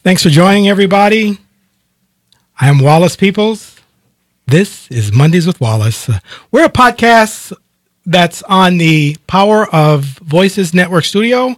Thanks for joining, everybody. I am Wallace Peoples. This is Mondays with Wallace. We're a podcast that's on the Power of Voices Network studio.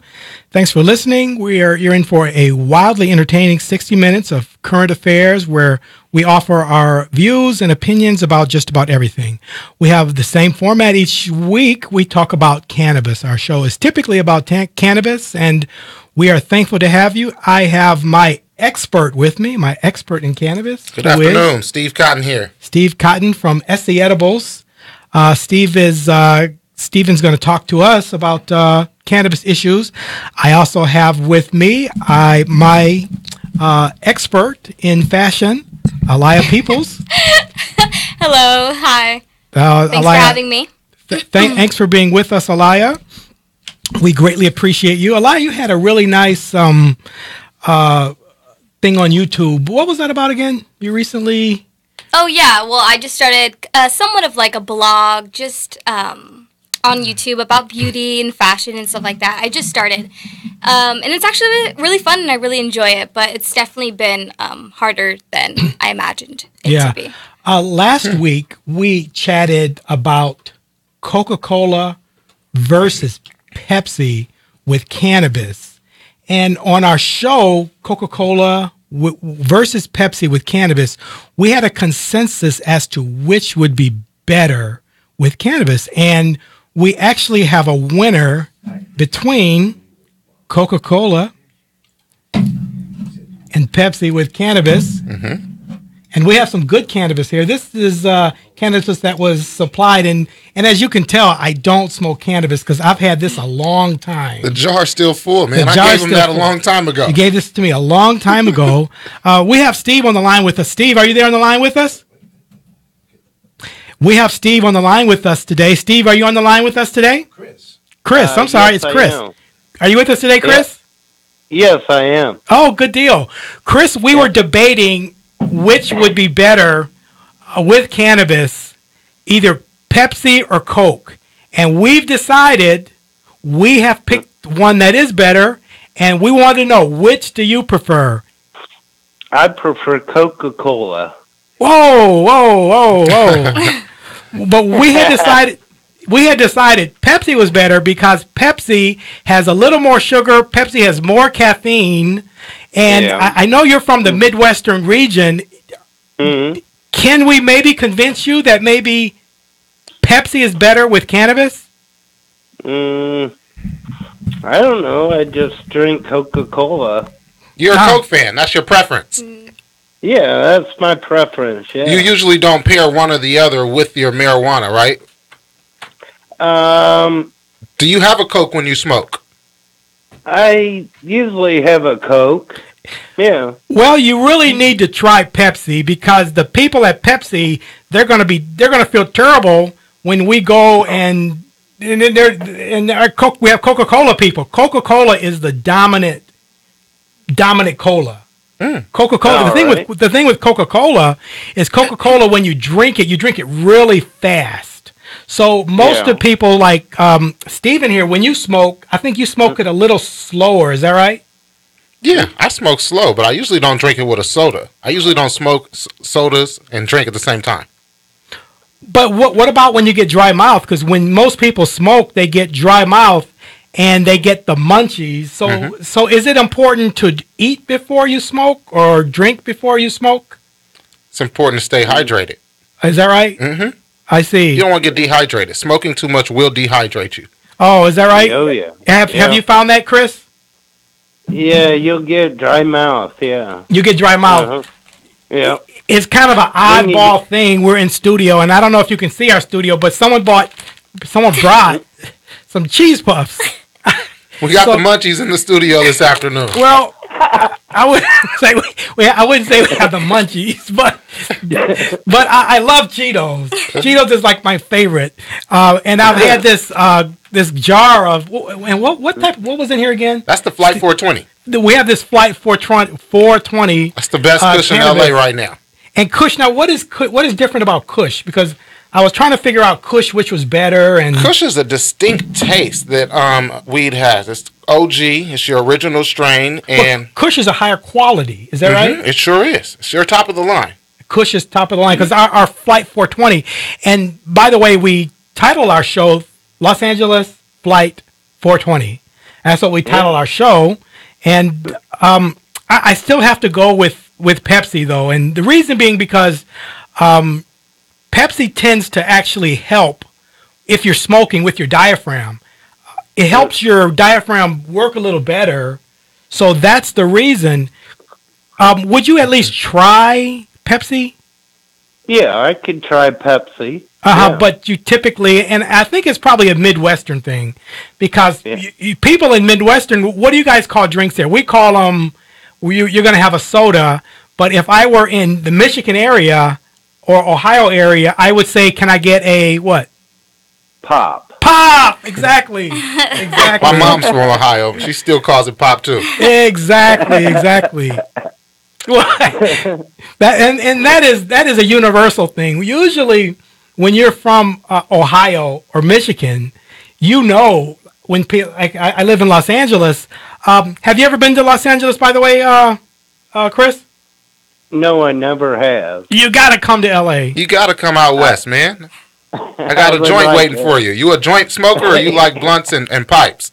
Thanks for listening. You're in for a wildly entertaining 60 minutes of current affairs where we offer our views and opinions about just about everything. We have the same format each week. We talk about cannabis. Our show is typically about cannabis, and we are thankful to have you. I have my expert with me, my expert in cannabis. Good afternoon. Steve Cotton here. Steve Cotton from SE Edibles. Steven's going to talk to us about cannabis issues. I also have with me my expert in fashion, Alaya Peoples. Hello. Hi. Thanks for having me. Thanks for being with us, Alaya. We greatly appreciate you. Alaya, you had a really nice thing on YouTube. What was that about again? You recently... Oh, yeah. Well, I just started somewhat of like a blog just on YouTube about beauty and fashion and stuff like that. I just started. And it's actually really fun and I really enjoy it, but it's definitely been harder than I imagined it to be. Last week, we chatted about Coca-Cola versus Pepsi with cannabis. And on our show, Coca-Cola versus Pepsi with cannabis, we had a consensus as to which would be better with cannabis. And we actually have a winner between Coca-Cola and Pepsi with cannabis. Mm-hmm. And we have some good cannabis here. This is cannabis that was supplied. And as you can tell, I don't smoke cannabis because I've had this a long time. The jar's still full, man. I gave him that a long time ago. You gave this to me a long time ago. We have Steve on the line with us. Steve, are you there on the line with us? We have Steve on the line with us today. Steve, are you on the line with us today? Chris, I'm sorry. Yes, it's Chris. Are you with us today, Chris? Yes, I am. Oh, good deal. Chris, we were debating which would be better with cannabis, either Pepsi or Coke. And we've decided we have picked one that is better, and we want to know, which do you prefer? I prefer Coca-Cola. Whoa. But we had decided Pepsi was better because Pepsi has a little more sugar, Pepsi has more caffeine. And I know you're from the Midwestern region. Mm-hmm. Can we maybe convince you that maybe Pepsi is better with cannabis? I don't know. I just drink Coca-Cola. You're a Coke fan. That's your preference. Yeah, that's my preference. Yeah. You usually don't pair one or the other with your marijuana, right? Do you have a Coke when you smoke? I usually have a Coke. Yeah. Well, you really need to try Pepsi because the people at Pepsi, they're going to feel terrible when we go and our Coke. We have Coca-Cola people. Coca-Cola is the dominant cola. Coca-Cola. The thing with Coca-Cola is Coca-Cola, when you drink it really fast. So most of the people like Steven here, when you smoke, I think you smoke it a little slower. Is that right? Yeah, I smoke slow, but I usually don't drink it with a soda. I usually don't smoke sodas and drink at the same time. But what about when you get dry mouth? Because when most people smoke, they get dry mouth and they get the munchies. So is it important to eat before you smoke or drink before you smoke? It's important to stay hydrated. Is that right? Mm-hmm. I see. You don't want to get dehydrated. Smoking too much will dehydrate you. Oh, is that right? Oh, yeah. Have you found that, Chris? Yeah, you'll get dry mouth, yeah. You get dry mouth. Yeah. It's kind of an oddball thing. We're in studio, and I don't know if you can see our studio, but someone brought some cheese puffs. We got the munchies in the studio this afternoon. Well, I wouldn't say we have the munchies, but I love Cheetos. Cheetos is like my favorite, and I've had this jar of, and what was in here again? That's the Flight 420. We have this Flight 420. That's the best Kush in LA right now. And Kush, now what is different about Kush? Because I was trying to figure out Kush, which was better. And Kush is a distinct taste that weed has. It's OG. It's your original strain, and Kush is a higher quality. Is that right? it sure is. It's your top of the line. Kush is top of the line because our Flight 420. And by the way, we title our show Los Angeles Flight 420. That's what we title our show. And I still have to go with Pepsi though, and the reason being because Pepsi tends to actually help if you're smoking with your diaphragm. It helps your diaphragm work a little better. So that's the reason. Would you at least try Pepsi? Yeah, I could try Pepsi. Yeah. But you typically, and I think it's probably a Midwestern thing, because people in Midwestern, what do you guys call drinks there? We call them, you're going to have a soda, but if I were in the Michigan area or Ohio area, I would say, can I get a what? Pop. Pop! Exactly. Exactly. My mom's from Ohio. She still calls it pop too. Exactly. That is a universal thing. Usually, when you're from Ohio or Michigan, you know when people. Like I live in Los Angeles. Have you ever been to Los Angeles? By the way, Chris. No, I never have. You got to come to L.A. You got to come out west, man. I got a would joint like waiting it. for you. You a joint smoker or you like blunts and pipes?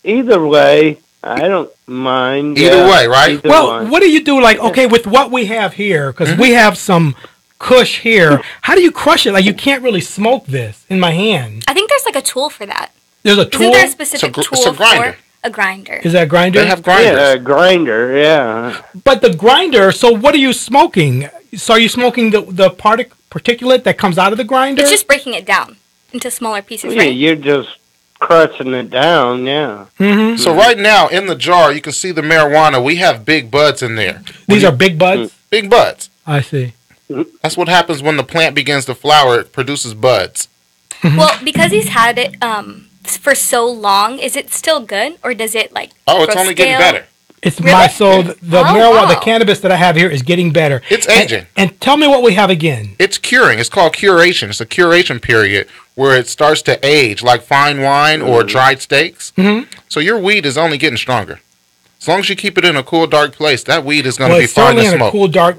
Either way, I don't mind. Either way, right? Either Well, one. what do you do? Like, okay, with what we have here, because we have some Kush here. How do you crush it? Like, you can't really smoke this in my hand. I think there's like a tool for that. There's a Isn't tool. there a specific It's a tool grinder. for a grinder? Is that a grinder? They have grinders. Yeah, a grinder, yeah. But the grinder. So, what are you smoking? So, are you smoking the particulate that comes out of the grinder? It's just breaking it down into smaller pieces, Yeah, right? you're just crushing it down, yeah. Mm-hmm. So right now in the jar, you can see the marijuana. We have big buds in there. These are big buds. Big buds. I see. That's what happens when the plant begins to flower. It produces buds. Well, because he's had it for so long, is it still good, or does it like? Oh, it's grow only getting stale? better. It's Really? my so the Oh, marijuana, the wow. cannabis that I have here is getting better. It's aging. And tell me what we have again. It's curing. It's called curation. It's a curation period where it starts to age like fine wine or dried steaks. Mhm. So your weed is only getting stronger. As long as you keep it in a cool, dark place, that weed is going to Well, be it's fine certainly to in a smoke. cool dark.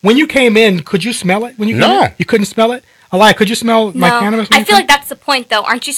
When you came in, could you smell it? When you came No. in? You couldn't smell it. Alaya, could you smell my No, cannabis? when I you feel came? like that's the point, though. Aren't you?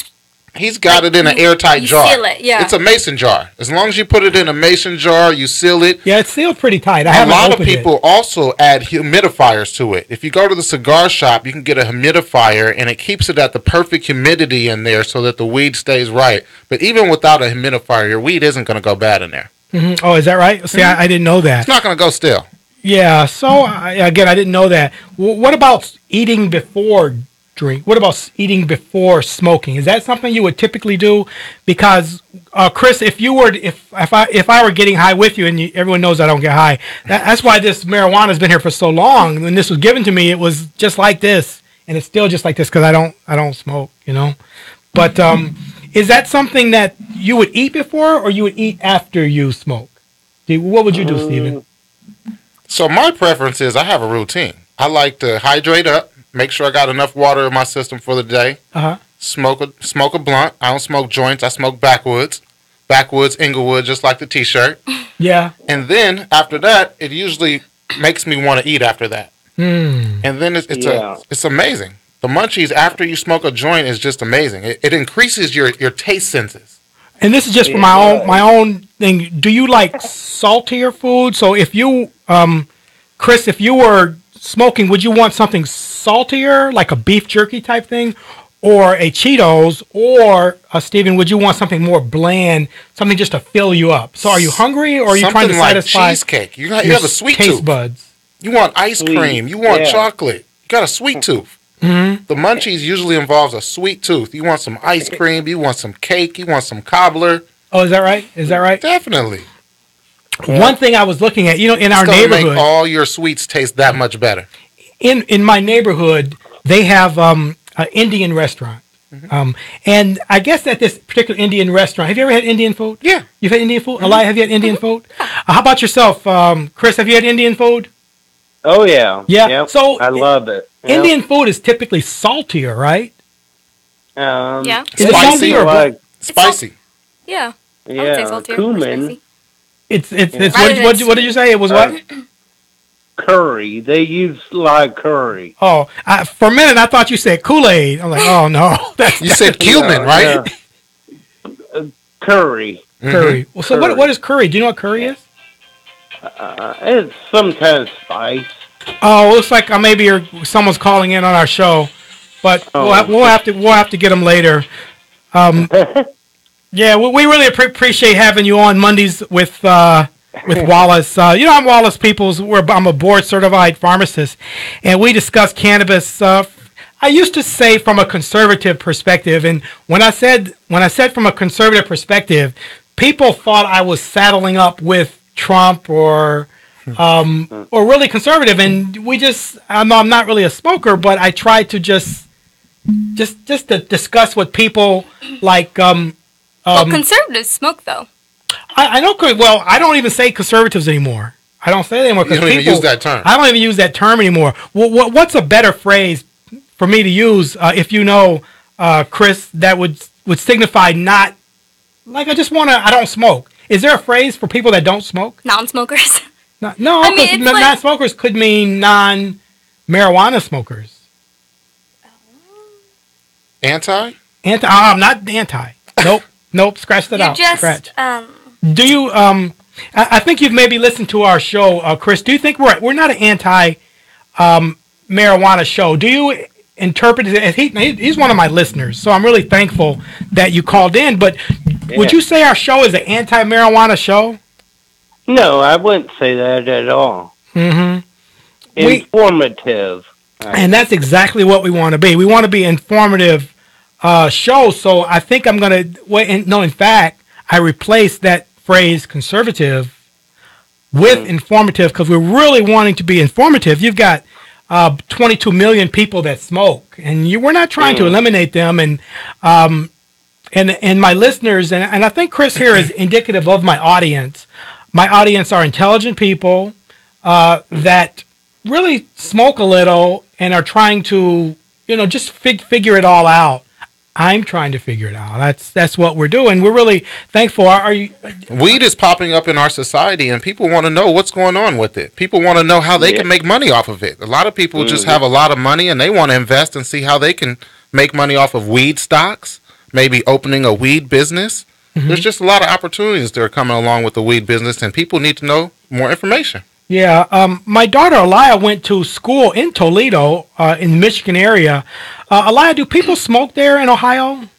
He's got Like, it in an airtight you jar. seal it, yeah. It's a mason jar. As long as you put it in a mason jar, you seal it. Yeah, it's sealed pretty tight. I A haven't lot of opened it. people also add humidifiers to it. If you go to the cigar shop, you can get a humidifier, and it keeps it at the perfect humidity in there so that the weed stays right. But even without a humidifier, your weed isn't going to go bad in there. Mhm. Oh, is that right? See, I didn't know that. It's not going to go stale. Yeah. So again, I didn't know that. What about eating before drink? What about eating before smoking? Is that something you would typically do? Because Chris, if I were getting high with you, and everyone knows I don't get high, that's why this marijuana has been here for so long. When this was given to me, it was just like this, and it's still just like this because I don't smoke, you know. But is that something that you would eat before, or you would eat after you smoke? What would you do, Stephen? So my preference is I have a routine. I like to hydrate up, make sure I got enough water in my system for the day. Uh-huh. Smoke a blunt. I don't smoke joints. I smoke backwoods, Inglewood, just like the T-shirt. Yeah. And then after that, it usually makes me want to eat after that. Hmm. And then Yeah. it's amazing. The munchies after you smoke a joint is just amazing. It increases your taste senses. And this is just for my own thing. Do you like saltier food? So if you, Chris, if you were smoking, would you want something saltier, like a beef jerky type thing, or a Cheetos, or Stephen, would you want something more bland, something just to fill you up? So are you hungry, or are you trying to Something like satisfy cheesecake. You your have a sweet taste tooth. buds? You want ice Sweet, cream. You want yeah. chocolate. You got a sweet tooth. Mm-hmm. The munchies usually involves a sweet tooth. You want some ice cream. You want some cake. You want some cobbler. Oh, is that right? Is that right? Definitely. One thing I was looking at, in our It's gonna neighborhood, make all your sweets taste that much better. in my neighborhood, they have an Indian restaurant. And I guess at this particular Indian restaurant, have you ever had Indian food? Yeah. You've had Indian food? Alaya, have you had Indian food? How about yourself, Chris? Have you had Indian food? Oh, yeah. Yeah, Yep. so I love it. Yep. Indian food is typically saltier, right? Yeah. Is it Spicy salty or like Spicy. Yeah. I would say Yeah, salty or cumin, spicy. It's Rather what did you say? It was what? curry. They use like curry. Oh, for a minute I thought you said Kool-Aid. I'm like, oh no, that's You said cumin, right? Yeah. Curry. curry. Well, so Curry. what is curry? Do you know what curry is? It's some kind of spice. Oh, it looks like maybe someone's calling in on our show, but Oh. we'll have to get them later. Yeah, we really appreciate having you on Mondays with Wallace. I'm Wallace Peoples. I'm a board certified pharmacist, and we discuss cannabis. I used to say from a conservative perspective, and when I said from a conservative perspective, people thought I was saddling up with Trump or really conservative. And I'm not really a smoker, but I try to just to discuss what people like. Well, conservatives smoke, though. I know. Well, I don't even say conservatives anymore. I don't say that anymore. You don't even use that term. I don't even use that term anymore. What's a better phrase for me to use, if you know, Chris, that would signify not like I don't smoke. Is there a phrase for people that don't smoke? Non-smokers. No, I mean, it's like- non-smokers could mean non-marijuana smokers. Anti? I'm not anti. Nope. Scratch that You're out. just, Scratch. Do you? I think you've maybe listened to our show, Chris. Do you think we're not an anti marijuana show? Do you interpret it? He's one of my listeners, so I'm really thankful that you called in. But would you say our show is an anti marijuana show? No, I wouldn't say that at all. Mm-hmm. Informative. And that's exactly what we want to be. We want to be informative show. So I think I'm going to no, in fact, I replaced that phrase conservative with informative because we're really wanting to be informative. You've got 22 million people that smoke, and we're not trying to eliminate them. And my listeners, and I think Chris here is indicative of my audience. My audience are intelligent people that really smoke a little and are trying to, just figure it all out. I'm trying to figure it out. That's what we're doing. We're really thankful. Weed is popping up in our society, and people want to know what's going on with it. People want to know how they can make money off of it. A lot of people just have a lot of money, and they want to invest and see how they can make money off of weed stocks, maybe opening a weed business. There's just a lot of opportunities that are coming along with the weed business, and people need to know more information. Yeah, my daughter Aliyah went to school in Toledo, in the Michigan area. Aliyah, do people smoke there in Ohio?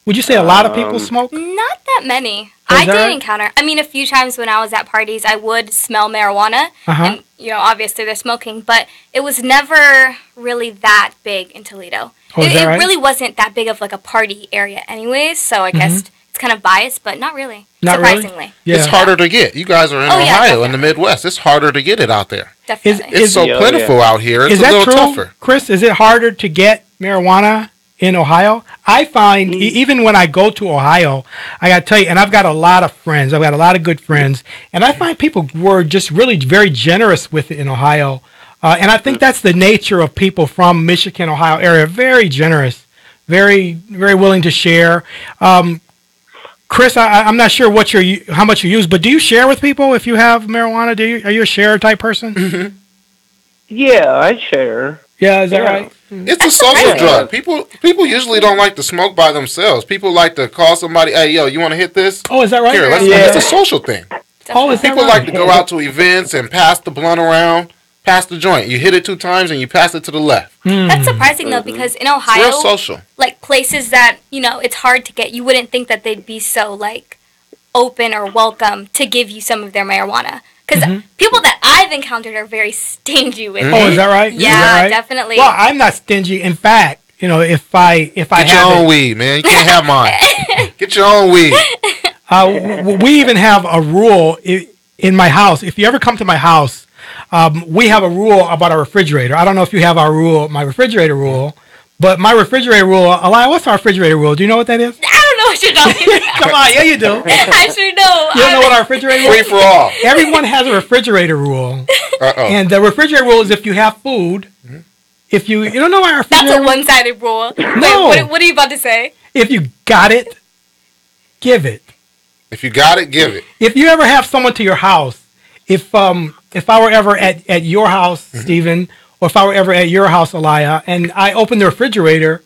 Would you say a lot of people smoke? Not that many. Oh, is I that did right? encounter. I mean, a few times when I was at parties, I would smell marijuana, and obviously they're smoking, but it was never really that big in Toledo. Oh, is it that right? really wasn't that big of like a party area, anyways. So I guess it's kind of biased, but not really. Not really? surprisingly. Yeah. It's harder to get. You guys are in Oh, yeah, Ohio, in the Midwest. It's harder to get it out there. Definitely. It's so Yeah, plentiful out here. It's Is a that little true, tougher. Chris? Is it harder to get marijuana in Ohio? I find even when I go to Ohio, I got to tell you, and I've got a lot of friends. I've got a lot of good friends, and I find people were just really very generous with it in Ohio. And I think that's the nature of people from Michigan, Ohio area. Very generous, very, very willing to share. Chris, I'm not sure how much you use, but do you share with people if you have marijuana? Are you a share type person? Yeah, I share. Yeah, is that right? It's a social surprising. drug. People usually don't like to smoke by themselves. People like to call somebody, hey, yo, you want to hit this? Oh, is that right? Here, it's a social thing. Oh, is that People right? like to go out to events and pass the blunt around, pass the joint. You hit it 2 times and you pass it to the left. That's surprising though, because in It's Ohio, real social. like places that it's hard to get, you wouldn't think that they'd be so like open or welcome to give you some of their marijuana. Because people that I've encountered are very stingy with Oh, it. is that right? Yeah, Is that right? definitely. Well, I'm not stingy. In fact, if I Get have your own it, weed, man. You can't have mine. Get your own weed. we even have a rule in my house. If you ever come to my house, we have a rule about our refrigerator. I don't know if you have my refrigerator rule, but my refrigerator rule, Aliyah, what's our refrigerator rule? Do you know what that is? I don't know what you're talking about. Come on, yeah, you do. I sure know. You don't know what our refrigerator rule Free is? for all. Everyone has a refrigerator rule. Uh-oh. And the refrigerator rule is if you have food, if you don't know our That's refrigerator a rule? one-sided rule. No. Wait, what are you about to say? If you got it, give it. If you got it, give it. If you ever have someone to your house, if I were ever at your house, Stephen, or if I were ever at your house, Aliyah, and I open the refrigerator,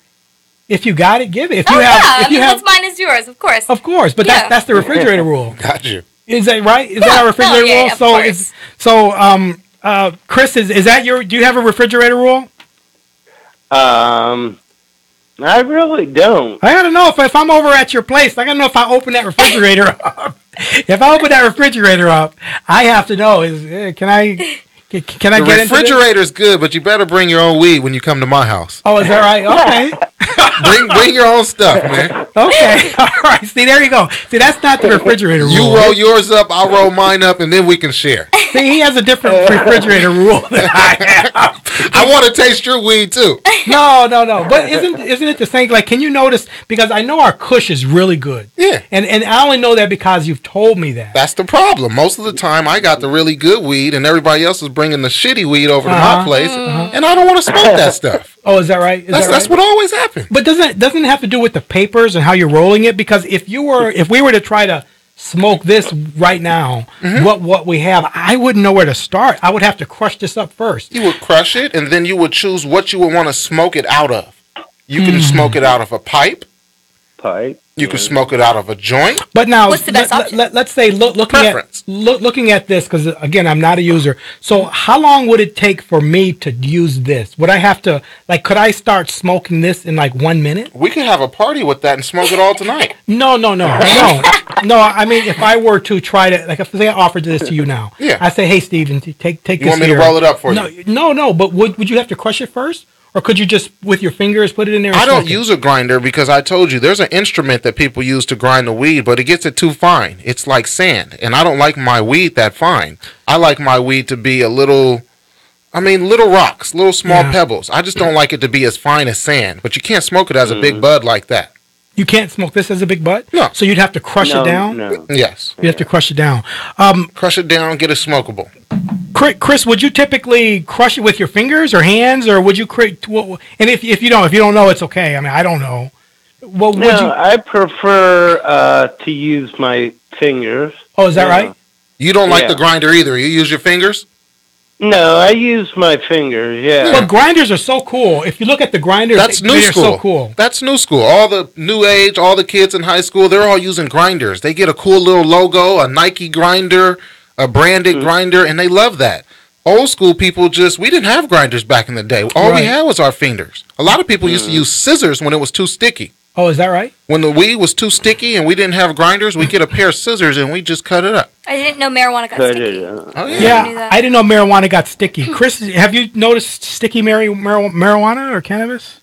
if you got it, give it. If you have, what's mine is yours, of course. of course, but Yeah. that's the refrigerator rule. Got you. Is that right? Is that our refrigerator yeah, rule? of So course. Chris, is that your? Do you have a refrigerator rule? I really don't. I gotta know if I'm over at your place. I gotta know if I open that refrigerator up. If I open that refrigerator up, I have to know. Can I The get into this? refrigerator's good, but you better bring your own weed when you come to my house. Oh, is that right? Okay. Bring your own stuff, man. Okay. All right. See, there you go. See, that's not the refrigerator rule. You roll yours up, I'll roll mine up, and then we can share. See, he has a different refrigerator rule than I have. I want to taste your weed too. No. But isn't it the same? Like, can you notice? Because I know our Kush is really good. Yeah. And I only know that because you've told me that. That's the problem. Most of the time, I got the really good weed, and everybody else is bringing the shitty weed over to my place, and I don't want to smoke that stuff. Oh, is that right? That's what always happens. But doesn't it have to do with the papers and how you're rolling it? Because if we were to try to smoke this right now, what we have, I wouldn't know where to start. I would have to crush this up first. You would crush it, and then you would choose what you would want to smoke it out of. You can smoke it out of a pipe. You can smoke it out of a joint. But now, What's the best option? let's say looking at this, because again, I'm not a user. So how long would it take for me to use this? Would I have to, could I start smoking this in 1 minute? We could have a party with that and smoke it all tonight. No. I mean, if I were to try to, if I offered this to you now, Yeah. I say, hey, Steven, take this. You want me here. to roll it up for you? No. But would you have to crush it first? Or could you just, with your fingers, put it in there and I don't smoke it? use a grinder because I told you there's an instrument that people use to grind the weed, but it gets it too fine. It's like sand, and I don't like my weed that fine. I like my weed to be little rocks, little small pebbles. I just don't like it to be as fine as sand, but you can't smoke it as a big bud like that. You can't smoke this as a big butt? No. So you'd have to crush it down? No. Yes. You have to crush it down. Crush it down, get it smokable. Chris, would you typically crush it with your fingers or hands, or would you create? And if you don't know, it's okay. I mean, I don't know. Well, would you? I prefer to use my fingers. Oh, is that right? You don't like Yeah. the grinder either. You use your fingers? No, I use my fingers. Yeah. Well, grinders are so cool. If you look at the grinders, That's new they're school. so cool. That's new school. All the new age, all the kids in high school, they're all using grinders. They get a cool little logo, a Nike grinder, a branded grinder, and they love that. Old school people we didn't have grinders back in the day. All we Right. had was our fingers. A lot of people used to use scissors when it was too sticky. Oh, is that right? When the weed was too sticky and we didn't have grinders, we get a pair of scissors and we just cut it up. I didn't know marijuana got Cut sticky. it out. Oh, knew Yeah, that. I didn't know marijuana got sticky. Chris, have you noticed sticky marijuana or cannabis?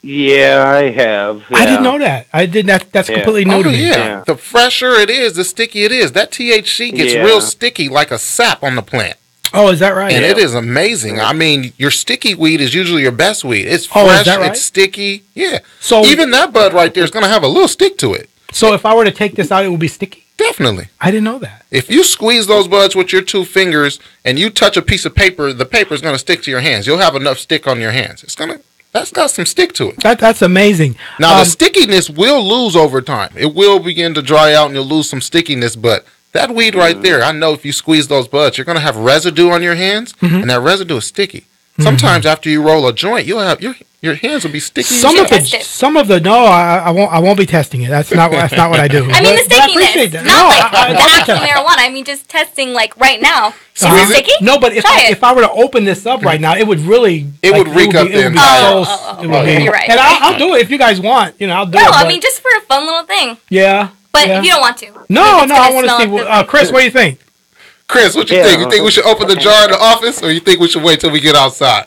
Yeah, I have. I didn't yeah. know that. I did that. That's Yeah. completely new Oh, to me. yeah. Yeah. The fresher it is, the sticky it is. That THC gets Yeah. real sticky like a sap on the plant. Oh, is that right? And it is amazing. I mean, your sticky weed is usually your best weed. It's Oh, is fresh, that right? it's sticky. Yeah. So Even that bud right there is going to have a little stick to it. So if I were to take this out, it would be sticky. Definitely. I didn't know that. If you squeeze those buds with your 2 fingers and you touch a piece of paper, the paper is going to stick to your hands. You'll have enough stick on your hands. That's got some stick to it. That's amazing. Now, the stickiness will lose over time. It will begin to dry out and you'll lose some stickiness, but that weed right there, I know if you squeeze those buds, you're going to have residue on your hands, and that residue is sticky. Sometimes after you roll a joint, you'll have your hands will be sticky. Some should of the test it. some of the no, I won't be testing it. That's not what I do. I mean, the But I appreciate stickiness, that. not like I the actual marijuana. I mean, just testing right now. Is it sticky? No, but Try it. if I were to open this up right now, it would really It would reek up the entire- You're right. And I'll do it if you guys want. I'll do No, it. I but- mean, just for a fun little thing. yeah. But yeah. if you don't want to. No, It's I gonna want to smell see. like Chris, what do you think? Chris, what you Yeah. think? You think we should open the jar in the office, or you think we should wait till we get outside?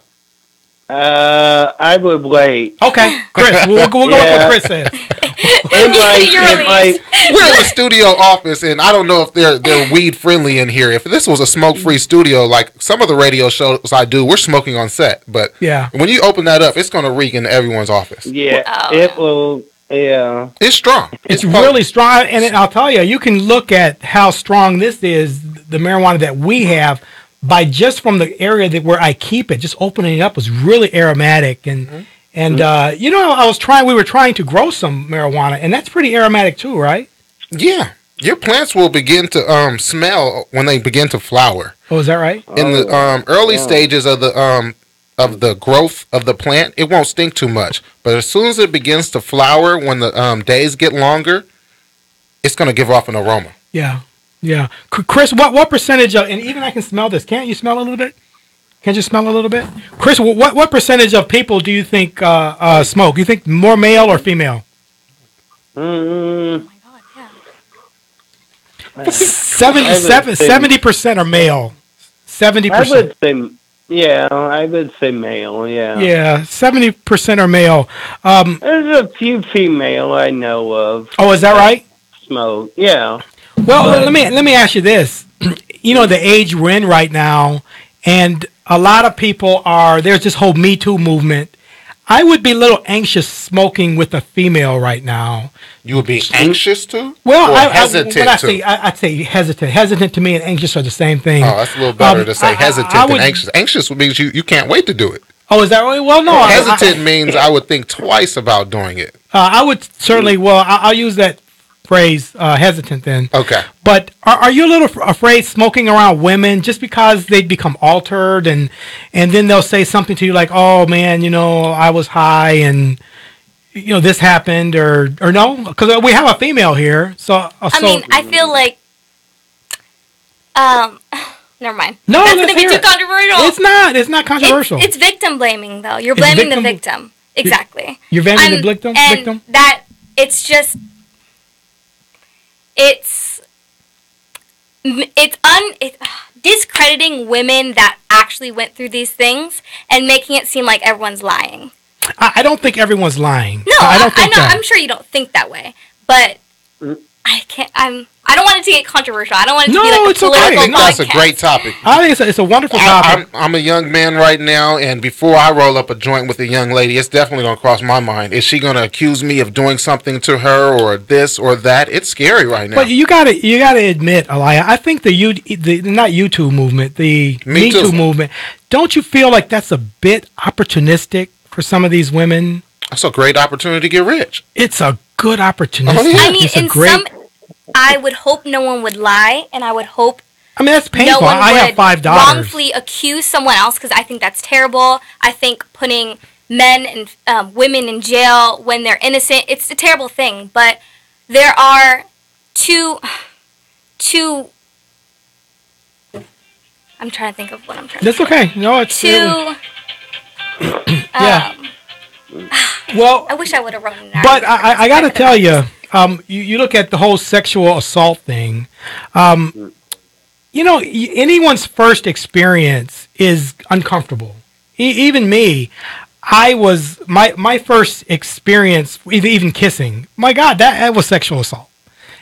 I would wait. Okay, Chris, we'll go with Yeah. what Chris says. It might. We're in the studio office, and I don't know if they're weed friendly in here. If this was a smoke free studio, like some of the radio shows I do, we're smoking on set. But Yeah. when you open that up, it's going to reek in everyone's office. Yeah, Oh. it will. Yeah. It's strong. It's potent. really strong, and I'll tell you, you can look at how strong this is, the marijuana that we have, by just from the area where I keep it. Just opening it up was really aromatic, and we were trying to grow some marijuana, and that's pretty aromatic too, right? Yeah, your plants will begin to smell when they begin to flower. Oh, is that right? In the early stages of the growth of the plant, it won't stink too much. But as soon as it begins to flower, when the days get longer, it's going to give off an aroma. Yeah, yeah. Chris, what percentage of, and even I can smell this. Can't you smell a little bit? Can't you smell a little bit? Chris, what percentage of people do you think smoke? You think more male or female? Oh my god, yeah. 70% are male. 70%. I would say, yeah, I would say male, yeah. Yeah, 70% are male. There's a few female I know of. Oh, is that right? Smoke, yeah. Well, let me ask you this. You know, the age we're in right now, and a lot of people there's this whole Me Too movement. I would be a little anxious smoking with a female right now. You would be anxious to? Well, or hesitant I'd say hesitant. Hesitant to me and anxious are the same thing. Oh, that's a little better to say hesitant than anxious. Anxious means you can't wait to do it. Oh, is that right? Well, no. Hesitant means I would think twice about doing it. I would certainly, I'll use that phrase, hesitant then. Okay. But are you a little afraid smoking around women just because they become altered and then they'll say something to you like, oh man, you know, I was high and you know this happened or no? Because we have a female here, so. I mean, I feel like, never mind. No, that's let's gonna be hear too it. controversial. It's not. It's not controversial. It's victim blaming though. You're blaming the victim. Exactly. You're blaming the victim. And that it's just. It's discrediting women that actually went through these things and making it seem like everyone's lying. I don't think everyone's lying. No, I know. I'm sure you don't think that way, but I can't. I don't want it to get controversial. I don't want it to be like a political I think that's a podcast. great topic. I think it's a wonderful topic. I'm a young man right now, and before I roll up a joint with a young lady, it's definitely going to cross my mind. Is she going to accuse me of doing something to her or this or that? It's scary right now. But you gotta admit, Elia, I think the not YouTube movement, the Me Too movement. Don't you feel like that's a bit opportunistic for some of these women? That's a great opportunity to get rich. It's a good opportunity. Oh, yeah. I mean, I would hope no one would lie, and I would hope. I mean, that's painful. No one I have 5 daughters. Wrongfully accuse someone else because I think that's terrible. I think putting men and women in jail when they're innocent, it's a terrible thing. But there are two. I'm trying to think of what I'm trying to That's okay. No, it's two. Yeah. Well, I wish I would have written that. but I got to tell you, you look at the whole sexual assault thing. You know, anyone's first experience is uncomfortable. Even me, my first experience, even kissing. My God, that was sexual assault.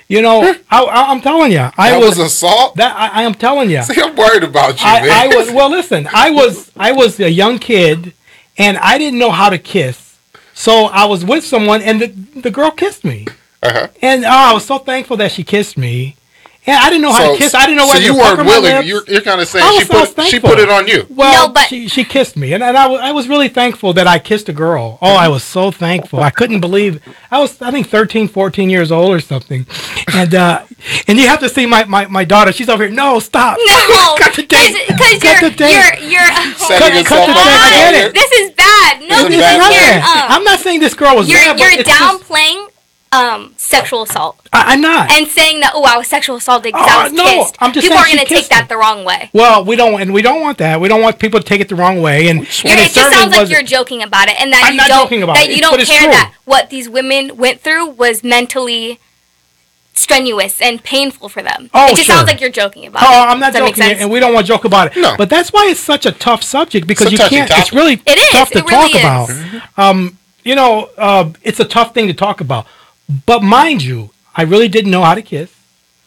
You know, I'm telling you, that was assault. I am telling you. See, I'm worried about you, man. Listen, I was a young kid, and I didn't know how to kiss. So I was with someone, and the girl kissed me. Uh-huh. And I was so thankful that she kissed me. And I didn't know how to kiss. I didn't know whether to you fuck weren't her willing. lips. You're kind of saying she thankful. put it on you. Well, No, but- she kissed me, and I was really thankful that I kissed a girl. Oh, I was so thankful. I couldn't believe. I think 13, 14 years old or something. And you have to see my daughter. She's over here. No, stop. No, Cut the tape. because Cut the tape. you're Setting cut yourself the up. tape. I get it. This is bad. No, This is because bad. I'm not saying this girl was bad, but you're it's just- downplaying sexual assault I'm not. and saying that I was sexual assaulted because I was no, kissed. I'm just People saying are she going to take kissed me. that the wrong way. Well, we don't want that. We don't want people to take it the wrong way. And It just sounds like you're joking about it, and that I'm you not don't joking about that it, you but don't it's care true. that what these women went through was mentally strenuous and painful for them. Oh, it just sure. sounds like you're joking about it. Oh, I'm not Does that make joking, sense? and we don't want to joke about it. No. But that's why it's such a tough subject because It's a you touchy can't. topic. It's really It is. tough to It really talk is. about. You know, it's a tough thing to talk about. But mind you, I really didn't know how to kiss.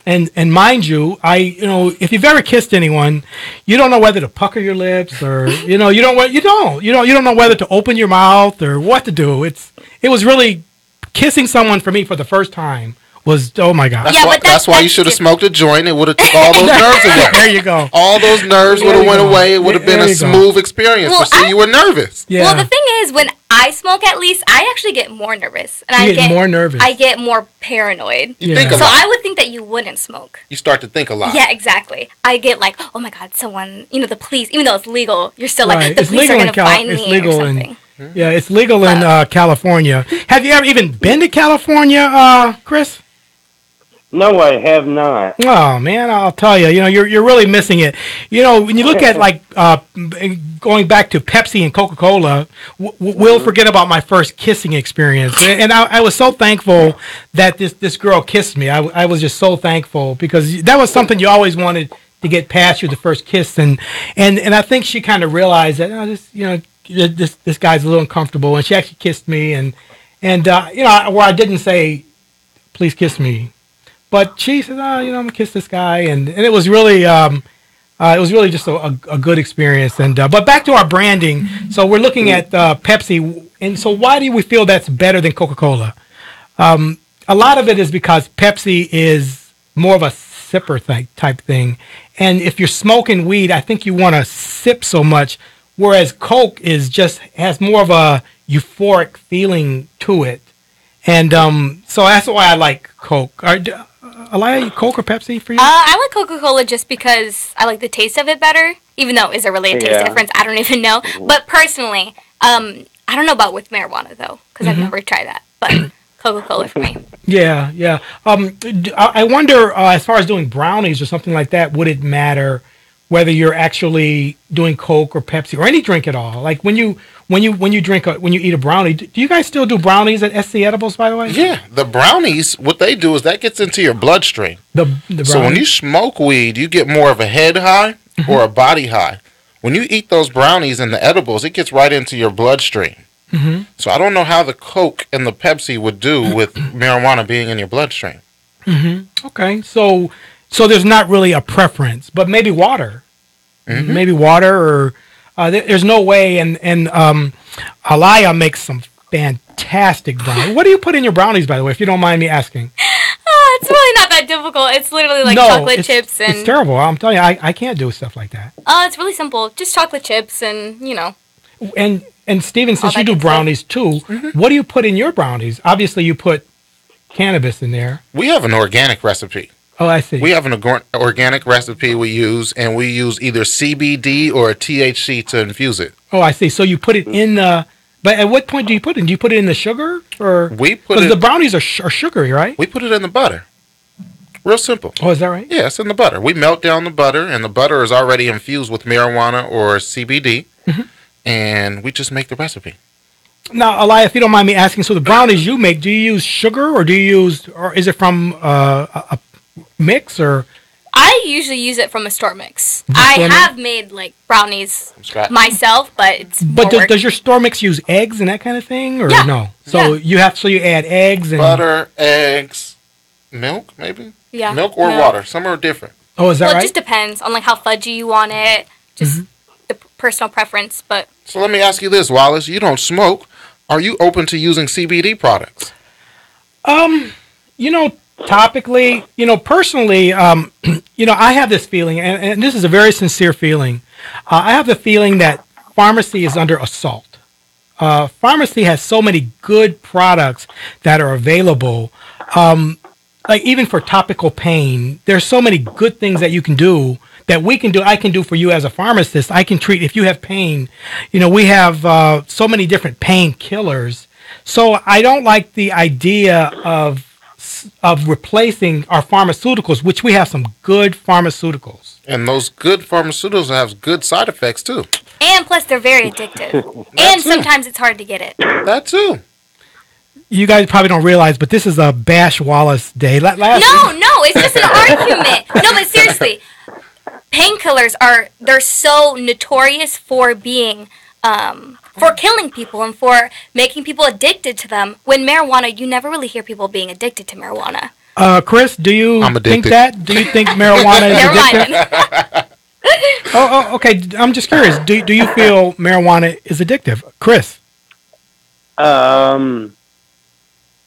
And mind you, if you've ever kissed anyone, you don't know whether to pucker your lips or you don't know whether to open your mouth or what to do. It was really kissing someone for me for the first time was, oh my God. That's why you should have smoked a joint. It would have took all those nerves away. There you go. All those nerves would have went away. It would have been There a you go. smooth experience. Well, But see, you were nervous. Yeah. Well, the thing is, when I smoke, at least, I actually get more nervous. And You get more nervous. I get more paranoid. You think a So lot. I would think that you wouldn't smoke. You start to think a lot. Yeah, exactly. I get like, oh my God, someone, the police, even though it's legal, you're still Right. like, the It's police are legal going in to find it's me legal or in something. yeah, it's legal in California. Have you ever even been to California, Chris? No, I have not. Oh man, I'll tell you, you're really missing it. When you look at like going back to Pepsi and Coca-Cola, we'll forget about my first kissing experience, and I was so thankful that this girl kissed me. I was just so thankful because that was something you always wanted to get past you, the first kiss, and I think she kind of realized that this guy's a little uncomfortable, and she actually kissed me, and where I didn't say, please kiss me. But she said, I'm gonna kiss this guy, and it was really just a good experience. And but back to our branding. So we're looking at Pepsi, and so why do we feel that's better than Coca-Cola? A lot of it is because Pepsi is more of a sipper type thing, and if you're smoking weed, I think you want to sip so much, whereas Coke has more of a euphoric feeling to it, and so that's why I like Coke. Elia, Coke or Pepsi for you? I like Coca-Cola just because I like the taste of it better, even though is there really a taste difference? I don't even know. But personally, I don't know about with marijuana though, because I've never tried that. But Coca-Cola for me. Yeah. I wonder, as far as doing brownies or something like that, would it matter whether you're actually doing Coke or Pepsi or any drink at all? Like when you eat a brownie, do you guys still do brownies at SC Edibles, by the way? Yeah, the brownies, what they do is that gets into your bloodstream. The brownies? So when you smoke weed, you get more of a head high or a body high. When you eat those brownies and the edibles, it gets right into your bloodstream. Mm-hmm. So I don't know how the Coke and the Pepsi would do with marijuana being in your bloodstream. Mm-hmm. Okay, so there's not really a preference, but maybe water. Mm-hmm. Maybe water or... there's no way, and Elia makes some fantastic brownies. What do you put in your brownies, by the way, if you don't mind me asking? It's really not that difficult. It's literally like chocolate chips and... It's terrible. I'm telling you, I can't do stuff like that. It's really simple. Just chocolate chips and, And Steven, since All you that do good brownies too, what do you put in your brownies? Obviously, you put cannabis in there. We have an organic recipe. Oh, I see. We have an organic recipe we use, and we use either CBD or THC to infuse it. Oh, I see. So you put it in the... But at what point do you put it in? Do you put it in the sugar? Or We put because it. the brownies are sugary, right? We put it in the butter. Real simple. Oh, is that right? Yeah, it's in the butter. We melt down the butter, and the butter is already infused with marijuana or CBD, and we just make the recipe. Now, Elia, if you don't mind me asking, so the brownies you make, do you use sugar or is it from a mix or? I usually use it from a store mix. Store I mix? have made like brownies scratch. myself, but it's But more work. does your store mix use eggs and that kind of thing, or Yeah. no? So you add eggs and Butter, eggs, milk, maybe? Yeah. Milk or Yeah. water. Some are different. Oh, is that Well, it right? just depends on like how fudgy you want it, just the personal preference. But So let me ask you this, Wallace. You don't smoke. Are you open to using CBD products? Topically, personally, I have this feeling, and this is a very sincere feeling. I have the feeling that pharmacy is under assault. Pharmacy has so many good products that are available. Like even for topical pain, there's so many good things that you can do that we can do. I can do for you as a pharmacist. I can treat if you have pain. We have so many different painkillers. So I don't like the idea of replacing our pharmaceuticals, which we have some good pharmaceuticals. And those good pharmaceuticals have good side effects too. and plus they're very addictive, and sometimes it's hard to get it. That too. You guys probably don't realize, but this is a Bash Wallace day. No, it's just an argument. No, but seriously, painkillers they're so notorious for being for killing people and for making people addicted to them. When marijuana, you never really hear people being addicted to marijuana. Chris, do you I'm think addicted. that? Do you think marijuana is Never addictive? mind. Okay. I'm just curious. Do you feel marijuana is addictive, Chris?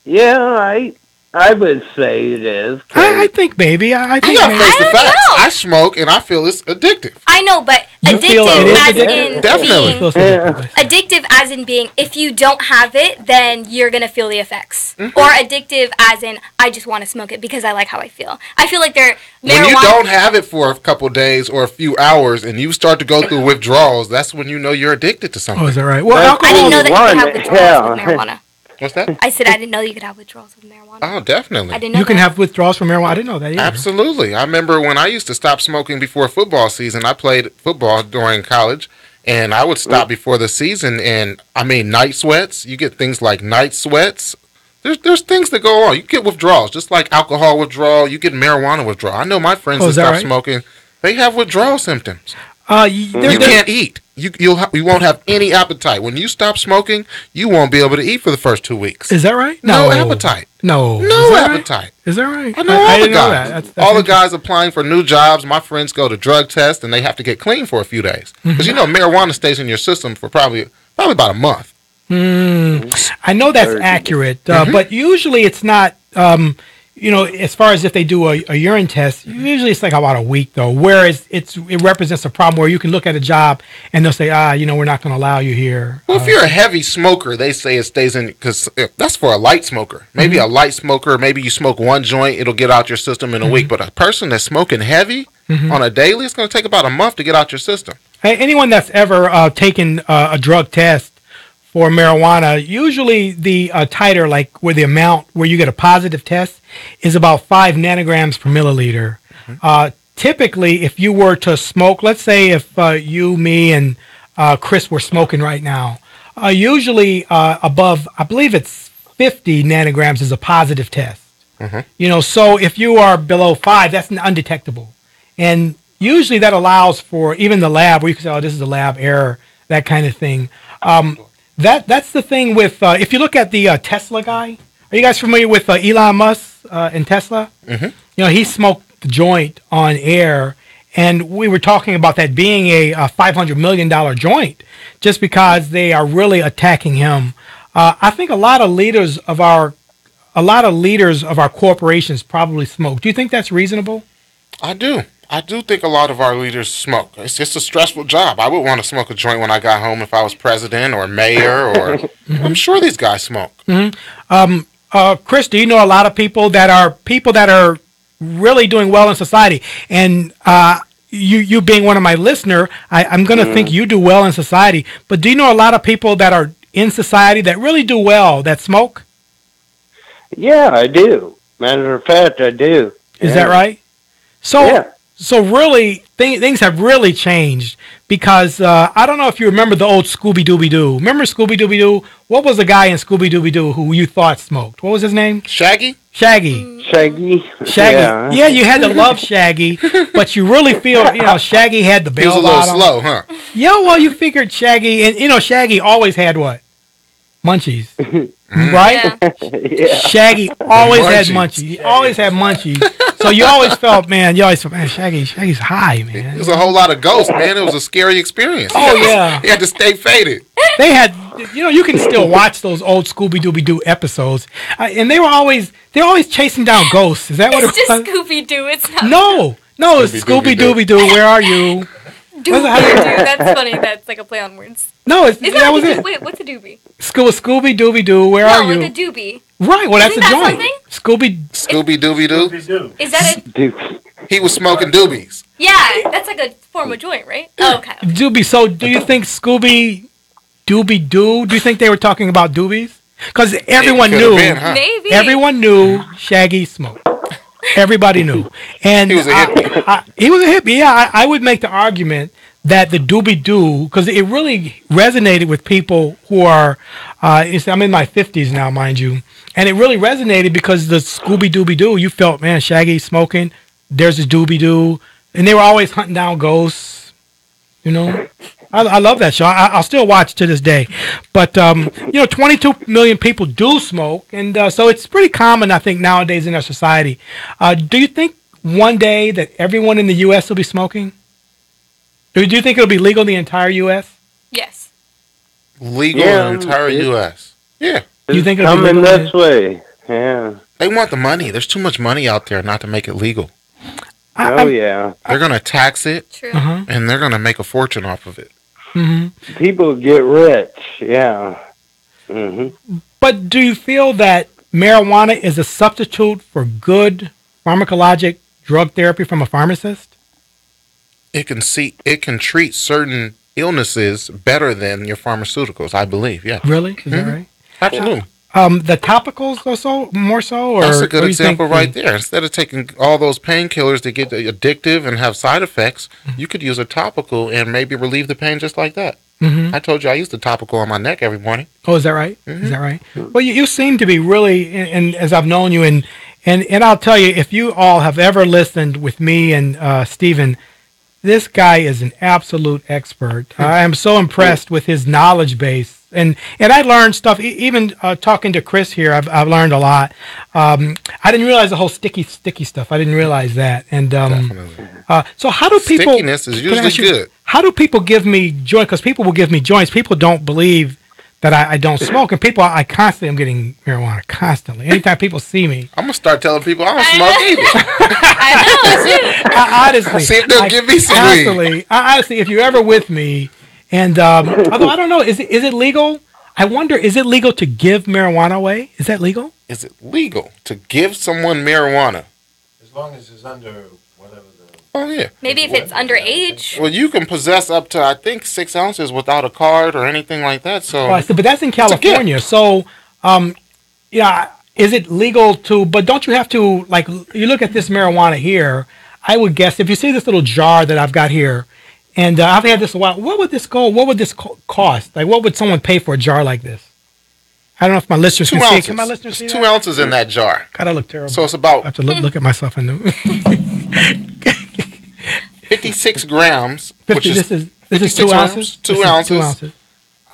Yeah, I would say it is. I think maybe. I You think got maybe. face the I don't facts. know. I smoke and I feel it's addictive. I know, but You feel it is addictive as addictive? in Definitely. being Feels addictive. addictive as in being if you don't have it, then you're gonna feel the effects. Mm-hmm. Or addictive as in I just want to smoke it because I like how I feel. I feel like they're When you marijuana. don't have it for a couple days or a few hours and you start to go through withdrawals, that's when you know you're addicted to something. Oh, is that right? Well, That's I alcohol. didn't know that you could have One, withdrawals with yeah. marijuana. What's that? I said I didn't know you could have withdrawals with marijuana. Oh, definitely. I didn't know You can that. have withdrawals from marijuana. I didn't know that either. Absolutely. I remember when I used to stop smoking before football season. I played football during college, and I would stop before the season. And I mean, night sweats. You get things like night sweats. There's things that go on. You get withdrawals, just like alcohol withdrawal. You get marijuana withdrawal. I know my friends Oh, that is that stop right? smoking. They have withdrawal symptoms. You There- can't eat. You won't have any appetite when you stop smoking. You won't be able to eat for the first 2 weeks. Is that right? No appetite. No. No Is that right? appetite. Is that right? I know all the didn't know guys. that. That's all the interesting. guys applying for new jobs. My friends go to drug tests and they have to get clean for a few days Mm-hmm. because you know marijuana stays in your system for probably about a month. I know that's accurate, but usually it's not. As far as if they do a urine test, usually it's like about a week though. Whereas it represents a problem where you can look at a job and they'll say, we're not going to allow you here. Well, if you're a heavy smoker, they say it stays in because that's for a light smoker. Maybe Mm-hmm. a light smoker, maybe you smoke one joint, it'll get out your system in a week. But a person that's smoking heavy Mm-hmm. on a daily, it's going to take about a month to get out your system. Hey, anyone that's ever taken a drug test for marijuana, usually the titer, like where the amount where you get a positive test, is about 5 nanograms per milliliter. Typically, if you were to smoke, let's say if you, me, and Chris were smoking right now, usually above, I believe it's 50 nanograms is a positive test. So if you are below 5, that's undetectable. And usually that allows for even the lab where you can say, this is a lab error, that kind of thing. That's the thing with, if you look at the Tesla guy, are you guys familiar with Elon Musk and Tesla? Mm-hmm. He smoked the joint on air, and we were talking about that being a $500 million joint just because they are really attacking him. I think a lot of leaders of our corporations probably smoke. Do you think that's reasonable? I do. I do think a lot of our leaders smoke. It's just a stressful job. I would want to smoke a joint when I got home if I was president or mayor or I'm sure these guys smoke. Chris, do you know a lot of people that are really doing well in society? And you being one of my listener, I'm going to think you do well in society. But do you know a lot of people that are in society that really do well that smoke? Yeah, I do. Matter of fact, I do. Is that right? So, Yeah. So really, things have really changed because I don't know if you remember the old Scooby Dooby Doo. Remember Scooby Dooby Doo? What was the guy in Scooby Dooby Doo who you thought smoked? What was his name? Shaggy? Shaggy. Shaggy. Shaggy. Yeah, you had to love Shaggy, but you really feel, Shaggy had the He was bell a little bottom. slow, huh? Yeah, well, you figured Shaggy, and Shaggy always had what? Munchies. Right? Yeah. Shaggy always had Munchies. munchies. He always had munchies. So you always felt, man, Shaggy's high, man. It was a whole lot of ghosts, man. It was a scary experience. Oh, yeah. He had to stay faded. They had, you can still watch those old Scooby Dooby Doo episodes, and they're always chasing down ghosts. Is that what It's it just was? Scooby Doo. It's not No, it's Scooby Scooby-Dooby-Doo. Dooby Doo. Where are you? Dooby Doo. That's funny. That's like a play on words. No, Is that was it. Wait, what's a doobie? Scooby Dooby Doo. Where are No, you? like a doobie. Right. Well, that's Isn't a that joint. something? Scooby Dooby Doo. Is that a? Dude. He was smoking doobies. Yeah, that's like a form of joint, right? Oh, okay. Doobie. So, do you think Scooby Dooby Doo? Do you think they were talking about doobies? Because everyone It could've knew. been, huh? Maybe. Everyone knew Shaggy smoked. Everybody knew, and He was a hippie. he was a hippie. Yeah, I would make the argument that the Dooby Doo, because it really resonated with people who are. I'm in my 50s now, mind you, and it really resonated because the Scooby Dooby Doo. You felt, man, Shaggy smoking. There's a Dooby Doo, and they were always hunting down ghosts. I love that show. I'll still watch to this day. But 22 million people do smoke, and so it's pretty common, I think, nowadays in our society. Do you think one day that everyone in the U.S. will be smoking? Or do you think it'll be legal in the entire U.S.? Yes. Legal Yeah, in the entire it- U.S. Yeah. You think it'll be Coming legal? this way. Yeah. They want the money. There's too much money out there not to make it legal. Yeah. They're going to tax it, True. and they're going to make a fortune off of it. People get rich. Yeah. But do you feel that marijuana is a substitute for good pharmacologic drug therapy from a pharmacist? It can treat certain illnesses better than your pharmaceuticals, I believe. Yeah. Really? Is that right? Absolutely. The topicals also more so, or That's a good what do you think example right there. Instead of taking all those painkillers that get addictive and have side effects, you could use a topical and maybe relieve the pain just like that. I told you I used the topical on my neck every morning. Oh, is that right? Is that right? Well, you seem to be really, and as I've known you, and I'll tell you, if you all have ever listened with me and Stephen, this guy is an absolute expert. I am so impressed with his knowledge base. And I learned stuff, even talking to Chris here, I've learned a lot. I didn't realize the whole sticky stuff. I didn't realize that. And so how do people... Stickiness is can I usually ask you, good. How do people give me joint? Because people will give me joints. People don't believe that I don't smoke. And people, I constantly am getting marijuana, constantly. Anytime people see me. I'm going to start telling people I don't smoke either. I know. Honestly. See if they'll give me some weed. Constantly. Honestly, if you're ever with me, and although I don't know, is it legal? I wonder, is it legal to give marijuana away? Is that legal? Is it legal to give someone marijuana? As long as it's under whatever the... Oh, yeah. Maybe if it's underage. Well, you can possess up to, I think, 6 ounces without a card or anything like that. So, Oh, I see, but that's in California. So, yeah, is it legal to? But don't you have to, like, you look at this marijuana here? I would guess if you see this little jar that I've got here, and I've had this a while. What would this go? What would this cost? Like, what would someone pay for a jar like this? I don't know if my listeners 2 can see it. ounces. Can my listeners see It's that? 2 ounces in that jar. God, I look terrible. So it's I about have to look at myself in the 56 grams, 50. which This is 56 2 grams, ounces. 2 This is ounces. 2 ounces.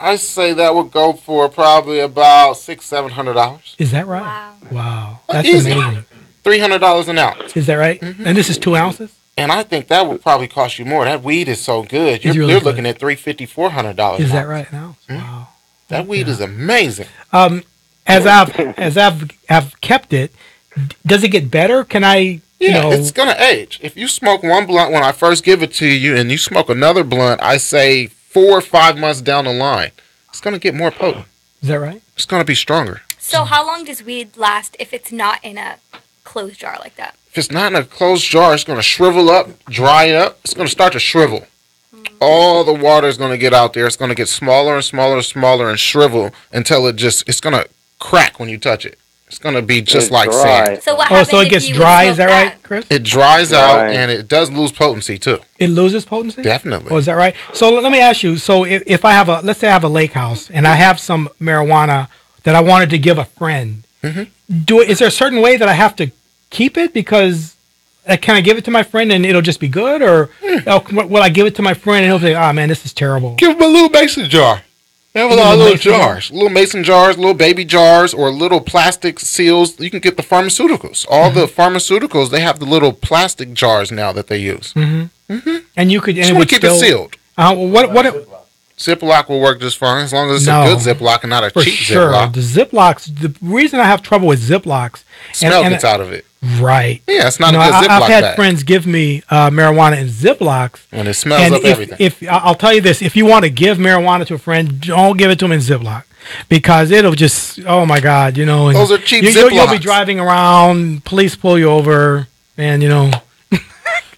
I say that would go for probably about $600-700. Is that right? Wow. Wow, that's Easy. amazing. $300 an ounce. Is that right? And this is 2 ounces. And I think that would probably cost you more. That weed is so good. It's really You're good. looking at $350-400. Is an that ounce. right? Now, wow. That weed is amazing. As I've kept it, does it get better? Can I? Yeah, it's gonna age. If you smoke one blunt when I first give it to you, and you smoke another blunt, I say 4 or 5 months down the line, it's gonna get more potent. Is that right? It's gonna be stronger. So how long does weed last if it's not in a closed jar like that? If it's not in a closed jar, it's gonna shrivel up, dry up. It's gonna start to shrivel. All the water is gonna get out there. It's gonna get smaller and smaller and smaller and shrivel until it's gonna crack when you touch it. It's gonna be just It's like dry. sand. So what Oh, happens so it if gets you dry. smoke Is that right, Chris? It dries out Right. and it does lose potency too. It loses potency. Definitely. Oh, is that right? So let me ask you. So if I have let's say I have a lake house and I have some marijuana that I wanted to give a friend, is there a certain way that I have to keep it? Because can I give it to my friend and it'll just be good, or will I give it to my friend and he'll say, "Oh man, this is terrible." Give them a little mason jar. They have a lot of little jars, little mason jars, little baby jars, or little plastic seals. You can get the pharmaceuticals. All the pharmaceuticals, they have the little plastic jars now that they use. And you could. And Just it want would to keep still, it sealed. What? Ziploc will work just fine as long as it's No. a good Ziploc and not a For cheap sure, Ziploc. the Ziplocs. The reason I have trouble with Ziplocs, Smell gets out of it. right? Yeah, it's not You a know, good Ziploc I've had bag. friends give me marijuana in Ziplocs, And it smells and up everything. if I'll tell you this, if you want to give marijuana to a friend, don't give it to them in Ziploc, because it'll just, oh my God, you know. and Those are cheap you'll be Ziplocs. driving around, police pull you over, and you know,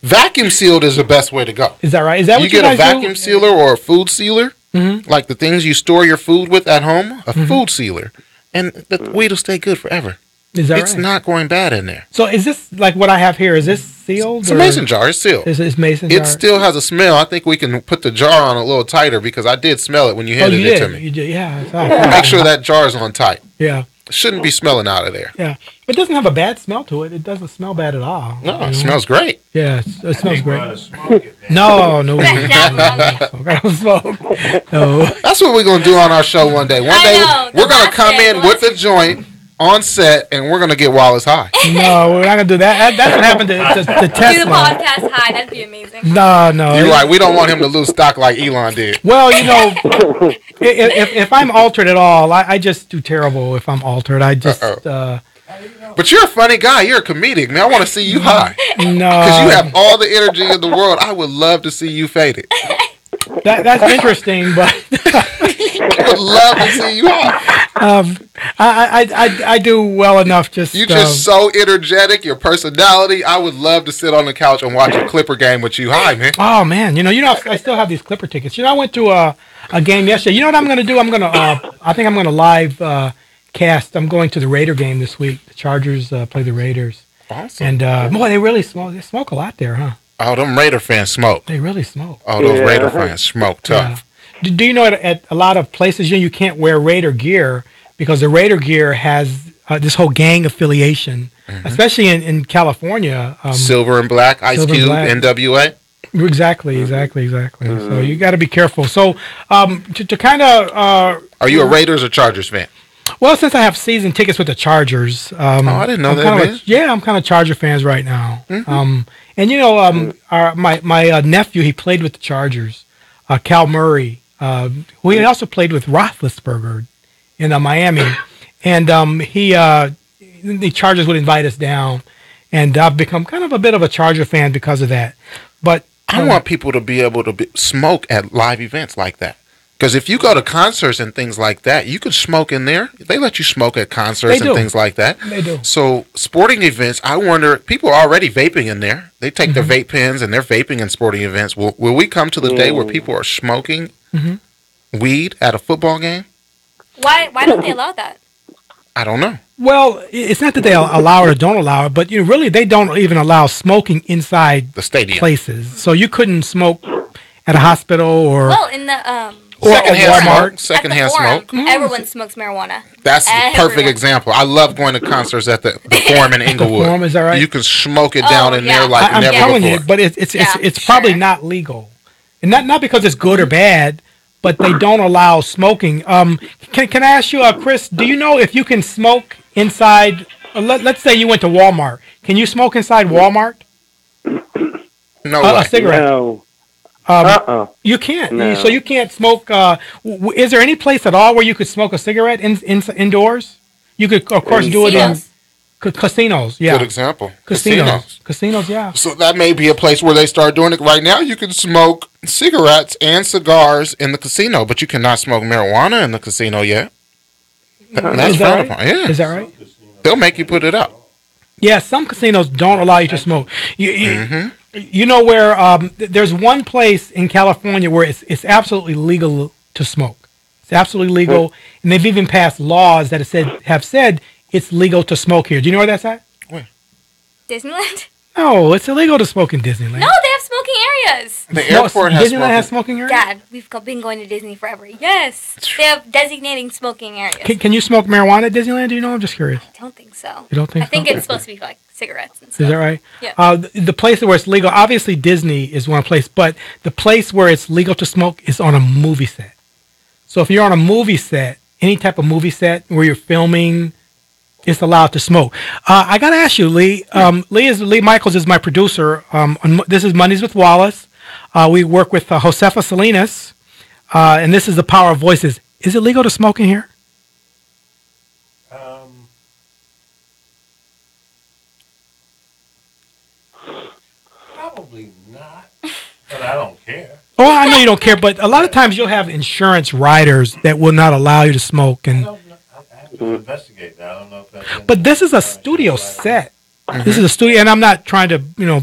Vacuum sealed is the best way to go. is that right? Is that You what you get a guys vacuum do? sealer or a food sealer, like the things you store your food with at home, a food sealer, and the weed will stay good forever. Is that It's right? not going bad in there. So is this like what I have here? Is this sealed? It's a mason jar. It's sealed. Is mason jar? It still has a smell. I think we can put the jar on a little tighter because I did smell it when you Oh, handed you it did. to me. You did. Yeah. I thought- Make sure that jar is on tight. Yeah. It shouldn't be smelling out of there. Yeah. It doesn't have a bad smell to it. It doesn't smell bad at all. No, you know? it smells great. Yeah, it smells great. Gotta smoke it, man. No, no. I I don't smoke. No. That's what we're going to do on our show one day. One I day know, the we're going to last come day, in with a joint on set and we're going to get Wallace high. No, we're not gonna do that. That's what happened to Do the Tesla. podcast high. That'd be amazing. No. You're right. We don't want him to lose stock like Elon did. Well, you know, if I'm altered at all, I just do terrible if I'm altered. I just, But you're a funny guy. You're a comedic, man. I want to see you high. No, Because you have all the energy in the world. I would love to see you faded. that's interesting, but I would love to see you high. I do well enough. You just so energetic. Your personality. I would love to sit on the couch and watch a Clipper game with you high, man. Oh man, I still have these Clipper tickets. I went to a game yesterday. You know what I'm going to do? I think I'm going to live cast. I'm going to the Raider game this week. The Chargers play the Raiders. Awesome. And boy, they really smoke. They smoke a lot there, huh? Oh, them Raider fans smoke. They really smoke. Oh, those Raider fans smoke tough. Do you know at a lot of places you can't wear Raider gear because the Raider gear has this whole gang affiliation, especially in California. Silver and black, Ice Silver and Cube, black. NWA. Exactly. So you got to be careful. So to kind of Are you a Raiders or Chargers fan? well, since I have season tickets with the Chargers, I didn't know that, man. I'm kind of Charger fans right now. And my nephew, he played with the Chargers, Cal Murray, who he also played with Roethlisberger in Miami, and the Chargers would invite us down, and I've become kind of a bit of a Charger fan because of that. But I want people to be able to smoke at live events like that. Because if you go to concerts and things like that, you could smoke in there. They let you smoke at concerts and things like that. They do. So sporting events, I wonder, people are already vaping in there. They take their vape pens and they're vaping in sporting events. Will we come to the day where people are smoking weed at a football game? Why don't they allow that? I don't know. Well, it's not that they allow it or don't allow it, but really they don't even allow smoking inside The stadium. places. So you couldn't smoke at a hospital or Well, in the Secondhand Walmart. smoke. Secondhand Forum, smoke. everyone smokes marijuana. That's the perfect Everyone. example. I love going to concerts at the Forum in Inglewood. Forum, is that right? You can smoke it down in yeah. there like I'm never telling before. you, but it's Yeah, probably sure. not legal, and not because it's good or bad, but they don't allow smoking. Can I ask you, Chris? Do you know if you can smoke inside? Let's say you went to Walmart. Can you smoke inside Walmart? No A way. cigarette? No. You can't. No. So you can't smoke. Is there any place at all where you could smoke a cigarette indoors? You could, of course, do it in casinos. Yeah, Good example. Casinos. Yeah. So that may be a place where they start doing it right now. You can smoke cigarettes and cigars in the casino, but you cannot smoke marijuana in the casino yet. That's Is that frowned right? upon. Yeah, Is that right? they'll make you put it up. Yeah, some casinos don't allow you to smoke. You know where there's one place in California where it's absolutely legal to smoke. It's absolutely legal, and they've even passed laws that have said it's legal to smoke here. Do you know where that's at? Disneyland? No, it's illegal to smoke in Disneyland. No, they have smoking areas. The airport has Disneyland has smoking. smoking areas. Dad, we've been going to Disney forever. Yes, they have designating smoking areas. Can you smoke marijuana at Disneyland? Do you know? I'm just curious. I don't think so. You don't think I think so? it's supposed to be like cigarettes and stuff. Is that right? Yeah. The place where it's legal, obviously Disney is one place, but the place where it's legal to smoke is on a movie set. So if you're on a movie set, any type of movie set where you're filming, it's allowed to smoke. I got to ask you, Lee. Lee Michaels is my producer. This is Mondays with Wallace. We work with Josefa Salinas, and this is the Power of Voices. Is it legal to smoke in here? Probably not, but I don't care. Oh, I know you don't care, but a lot of times you'll have insurance riders that will not allow you to smoke. I And have to investigate that. I don't know if that's. but this is a studio set. This is a studio, and I'm not trying to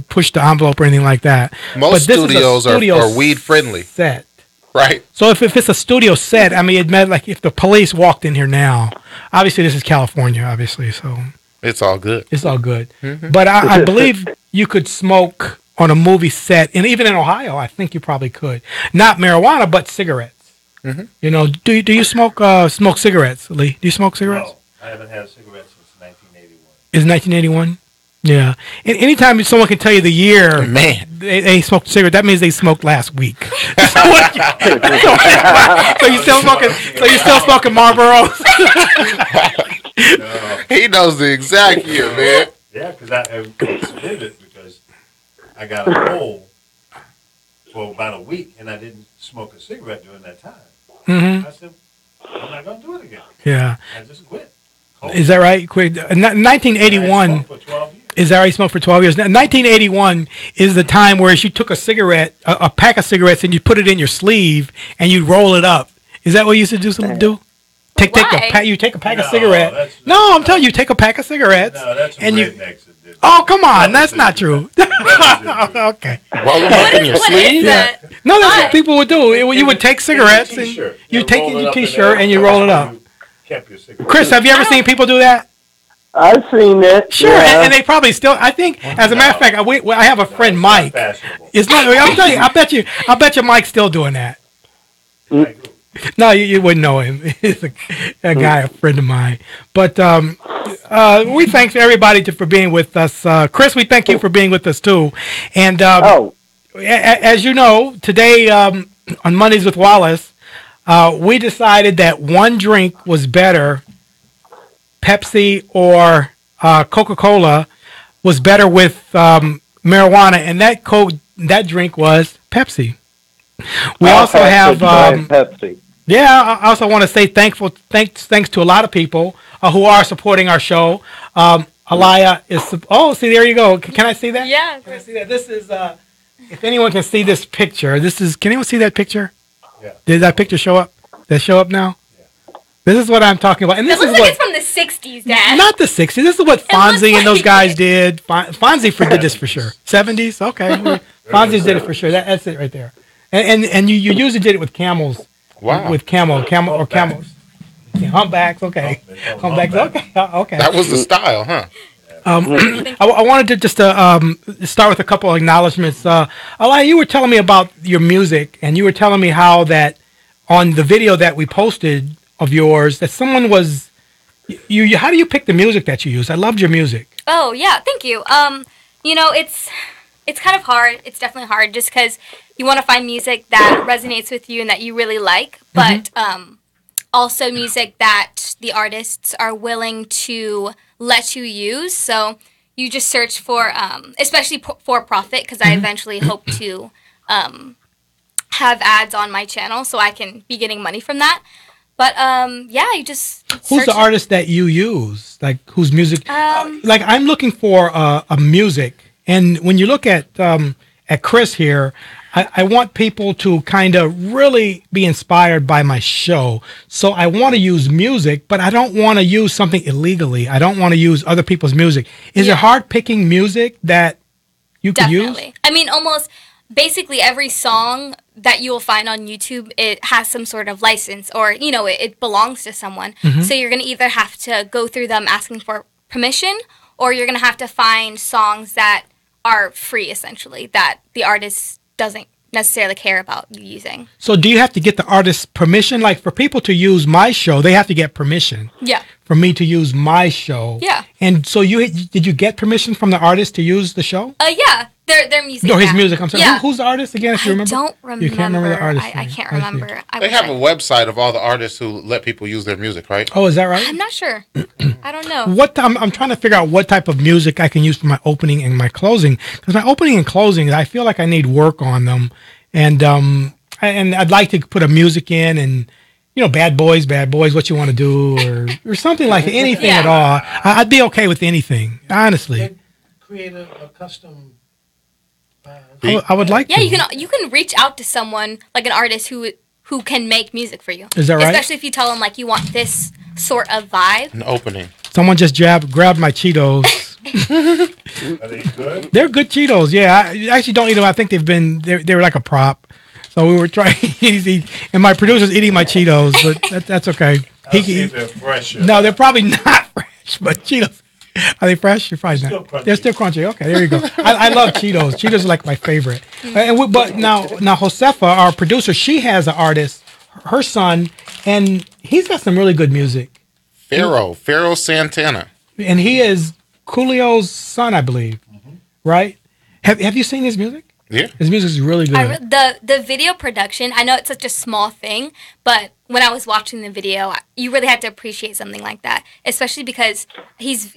push the envelope or anything like that. Most But this is a studios studio are weed friendly, set. right? So if it's a studio set, I mean, it meant like if the police walked in here now, obviously this is California, obviously, so It's all good. it's all good. But I believe you could smoke on a movie set, and even in Ohio, I think you probably could. Not marijuana, but cigarettes. Do you smoke cigarettes, Lee? Do you smoke cigarettes? No, I haven't had a cigarette since 1981. Is 1981? Yeah. And anytime someone can tell you the year Man, they smoked a cigarette, that means they smoked last week. So you still smoking? So you still smoking Marlboros? he knows the exact year, man. Yeah, because it's vivid because I got a cold for about a week and I didn't smoke a cigarette during that time. I said, I'm not going to do it again. Yeah. I just quit. Is that right? Quick, 1981. For 12 years. Is that right? You smoked for 12 years. Now, 1981 is the time where you took a cigarette, a pack of cigarettes, and you put it in your sleeve and you roll it up. Is that what you used to do? Why? You take a pack of No, cigarettes. that's- No, I'm telling you, take a pack of cigarettes. No, that's and you. rednecks that did. Oh, come on, that's not true. Okay. Roll them up in your What sleeve. is that? No, that's Why? what people would do. You would take cigarettes and T-shirt. you take roll it your up in T-shirt there. and you roll it up. You kept your cigarette. Chris, have you ever seen people do that? I've seen it. Sure, yeah. and they probably still. I think, as a matter of fact, I have a friend, Mike. Fashionable. It's not. I'm telling you, I bet you, Mike's still doing that. No, you wouldn't know him. He's a guy, a friend of mine. But we thank everybody for being with us. Chris, we thank you for being with us too. And as you know, today on Mondays with Wallace, we decided that one drink was better. Pepsi or Coca-Cola was better with marijuana, and that drink was Pepsi. We also have Pepsi. yeah. I also want to say thanks to a lot of people who are supporting our show. Alaya is. Oh, see, there you go. Can I see that? Yeah. Can I see that? This is. If anyone can see this picture, this is. Can anyone see that picture? Yeah. Did that picture show up? Does it show up now? Yeah. This is what I'm talking about, and It this looks is like what. it's from the 60s, Dad. Not the 60s. This is what looks Fonzie and those like guys it. did. Fonzie did this for sure. 70s? Okay. Fonzie did it for sure. That's it right there. And you usually did it with camels. Wow. With camel or camels. Yeah, humpbacks, okay. Humpbacks, okay. Okay. That was the style, huh? I wanted to just start with a couple of acknowledgments. Alaya, you were telling me about your music, and you were telling me how that on the video that we posted of yours, that someone was. How do you pick the music that you use? I loved your music. Oh yeah, thank you. You know, it's kind of hard. It's definitely hard just because you want to find music that resonates with you and that you really like, but also music that the artists are willing to let you use. So you just search for, especially for profit, because I eventually hope to have ads on my channel so I can be getting money from that. But yeah, you just Who's search the artist that you use? Like whose music? Um, like I'm looking for a music, and when you look at Chris here, I want people to kind of really be inspired by my show. So I want to use music, but I don't want to use something illegally. I don't want to use other people's music. Is it hard picking music that you could use? Definitely. I mean, almost basically every song that you will find on YouTube, it has some sort of license or, you know, it belongs to someone. So you're going to either have to go through them asking for permission, or you're going to have to find songs that are free, essentially, that the artist doesn't necessarily care about you using. So do you have to get the artist's permission? Like for people to use my show, they have to get permission Yeah. for me to use my show. Yeah. And so did you get permission from the artist to use the show? Yeah. Their music. No, his yeah. music. I'm sorry. Yeah. Who's the artist again? If you remember, I don't remember. You can't remember the artist. I can't see. remember. I They wish have I- a website of all the artists who let people use their music, right? Oh, is that right? I'm not sure. I don't know. I'm trying to figure out what type of music I can use for my opening and my closing, because my opening and closing, I feel like I need work on them, and I'd like to put a music in, and Bad Boys, what you want to do, or something like anything Yeah. at all. I'd be okay with anything, honestly. Create a custom. I would like Yeah, to. you can reach out to someone like an artist who can make music for you. Is that right? Especially if you tell them like you want this sort of vibe. An opening. Someone just grabbed my Cheetos. Are they good? They're good Cheetos. Yeah, I actually don't eat them. I think they were like a prop. So we were trying and my producer's eating my Cheetos, but that's okay. I'll see if they're fresh. No, they're probably not fresh, but Cheetos. Are they fresh? You're probably Still not. crunchy. They're still crunchy. Okay, there you go. I love Cheetos. Cheetos are like my favorite. But now Josefa, our producer, she has an artist, her son, and he's got some really good music. Pharaoh Santana. And he is Coolio's son, I believe. Right? Have you seen his music? Yeah. His music is really good. The video production, I know it's such a small thing, but when I was watching the video, you really had to appreciate something like that, especially because he's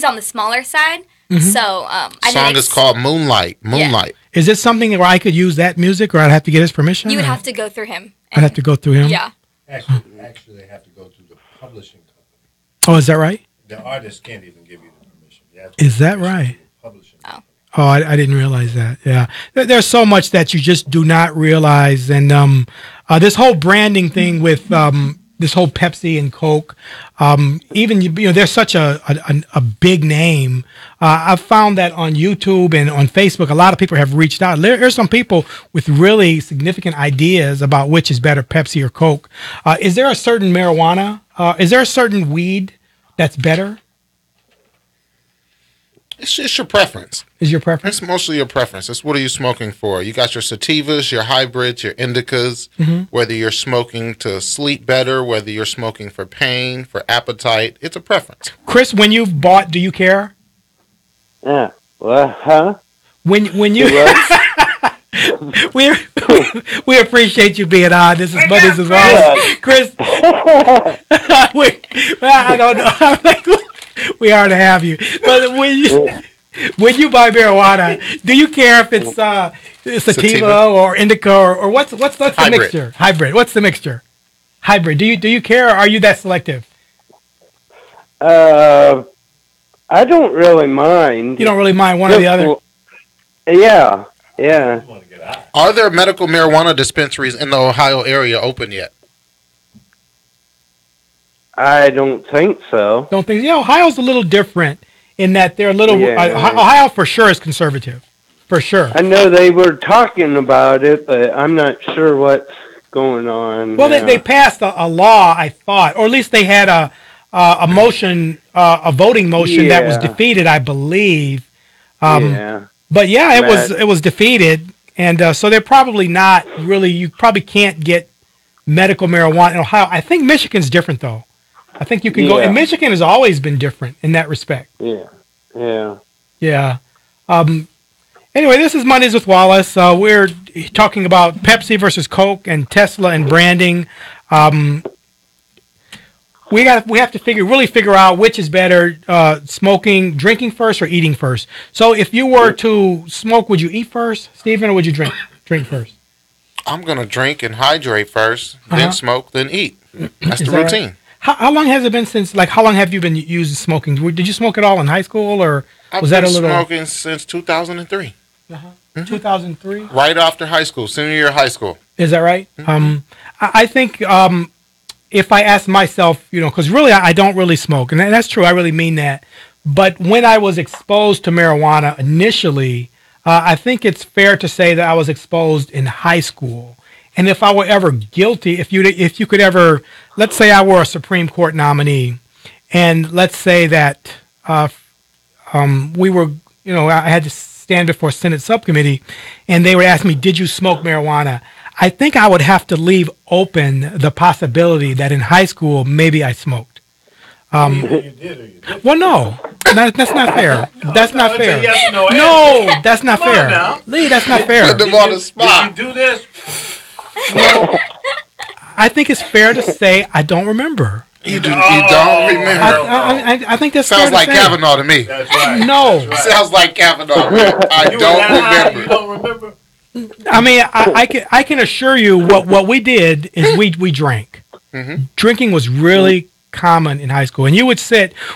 on the smaller side. So I know Song is called Moonlight. Moonlight. Is it something where I could use that music, or I'd have to get his permission? you would or have to go through him. I'd have to go through him. Yeah. Actually, they have to go through the publishing company. Oh, is that right? The artist can't even give you the permission. You have Is that permission right? from the publishing Oh. company. Oh, I didn't realize that. Yeah, there's so much that you just do not realize, and this whole branding thing with this whole Pepsi and Coke, even they're such a big name. I've found that on YouTube and on Facebook, a lot of people have reached out. There's some people with really significant ideas about which is better, Pepsi or Coke. Is there a certain marijuana? Is there a certain weed that's better? It's just your preference. Is your preference? It's mostly your preference. It's what are you smoking for? You got your sativas, your hybrids, your indicas, whether you're smoking to sleep better, whether you're smoking for pain, for appetite. It's a preference. Chris, when you've bought, do you care? Yeah. Well, huh? When you we we appreciate you being on. This is Mondays as well, Chris. I don't know. I'm like, we are to have you, but when you buy marijuana, do you care if it's sativa or indica or what's the Hybrid. mixture? Hybrid. What's the mixture? Hybrid. Do you care? Or are you that selective? I don't really mind. You don't really mind one or the other. Yeah. Yeah. You want to get out. Are there medical marijuana dispensaries in the Ohio area open yet? I don't think so. Don't think. Yeah, Ohio's a little different in that they're a little. Yeah. Ohio for sure is conservative, for sure. I know they were talking about it, but I'm not sure what's going on. Well, now. they passed a law, I thought, or at least they had a motion, a voting motion that was Yeah. defeated, I believe. Yeah. But yeah, Matt. it was defeated, and so they're probably not really. You probably can't get medical marijuana in Ohio. I think Michigan's different though. I think you can go. Yeah. And Michigan has always been different in that respect. Yeah. Yeah. Yeah. Anyway, this is Mondays with Wallace. We're talking about Pepsi versus Coke and Tesla and branding. We have to really figure out which is better, drinking first or eating first. So if you were to smoke, would you eat first, Stephen, or would you drink first? I'm going to drink and hydrate first, Uh-huh. then smoke, then eat. That's Is the that right? routine. How long has it been since? Like, how long have you been using smoking? Did you smoke at all in high school, or I've was that been a little smoking since 2003, 2003? right after high school, senior year of high school. Is that right? I think if I ask myself, because really I don't really smoke, and that's true. I really mean that. But when I was exposed to marijuana initially, I think it's fair to say that I was exposed in high school. And if I were ever guilty, if you could ever, let's say I were a Supreme Court nominee, and let's say that we were, I had to stand before Senate subcommittee, and they would ask me, "Did you smoke marijuana?" I think I would have to leave open the possibility that in high school maybe I smoked. Either you did or you didn't. Well, no, that's not fair. That's not it's a fair. yes or no No, that's not Come on fair. now. Lee, that's not fair. Put them on the spot. Did you do this? I think it's fair to say I don't remember. You don't remember. I think that's fair Sounds to like say. Kavanaugh to me. That's right. No. That's right. Sounds like Kavanaugh. I You don't were that high, remember. You don't remember? I mean, I can assure you what we did is we drank. Drinking was really common in high school, and you would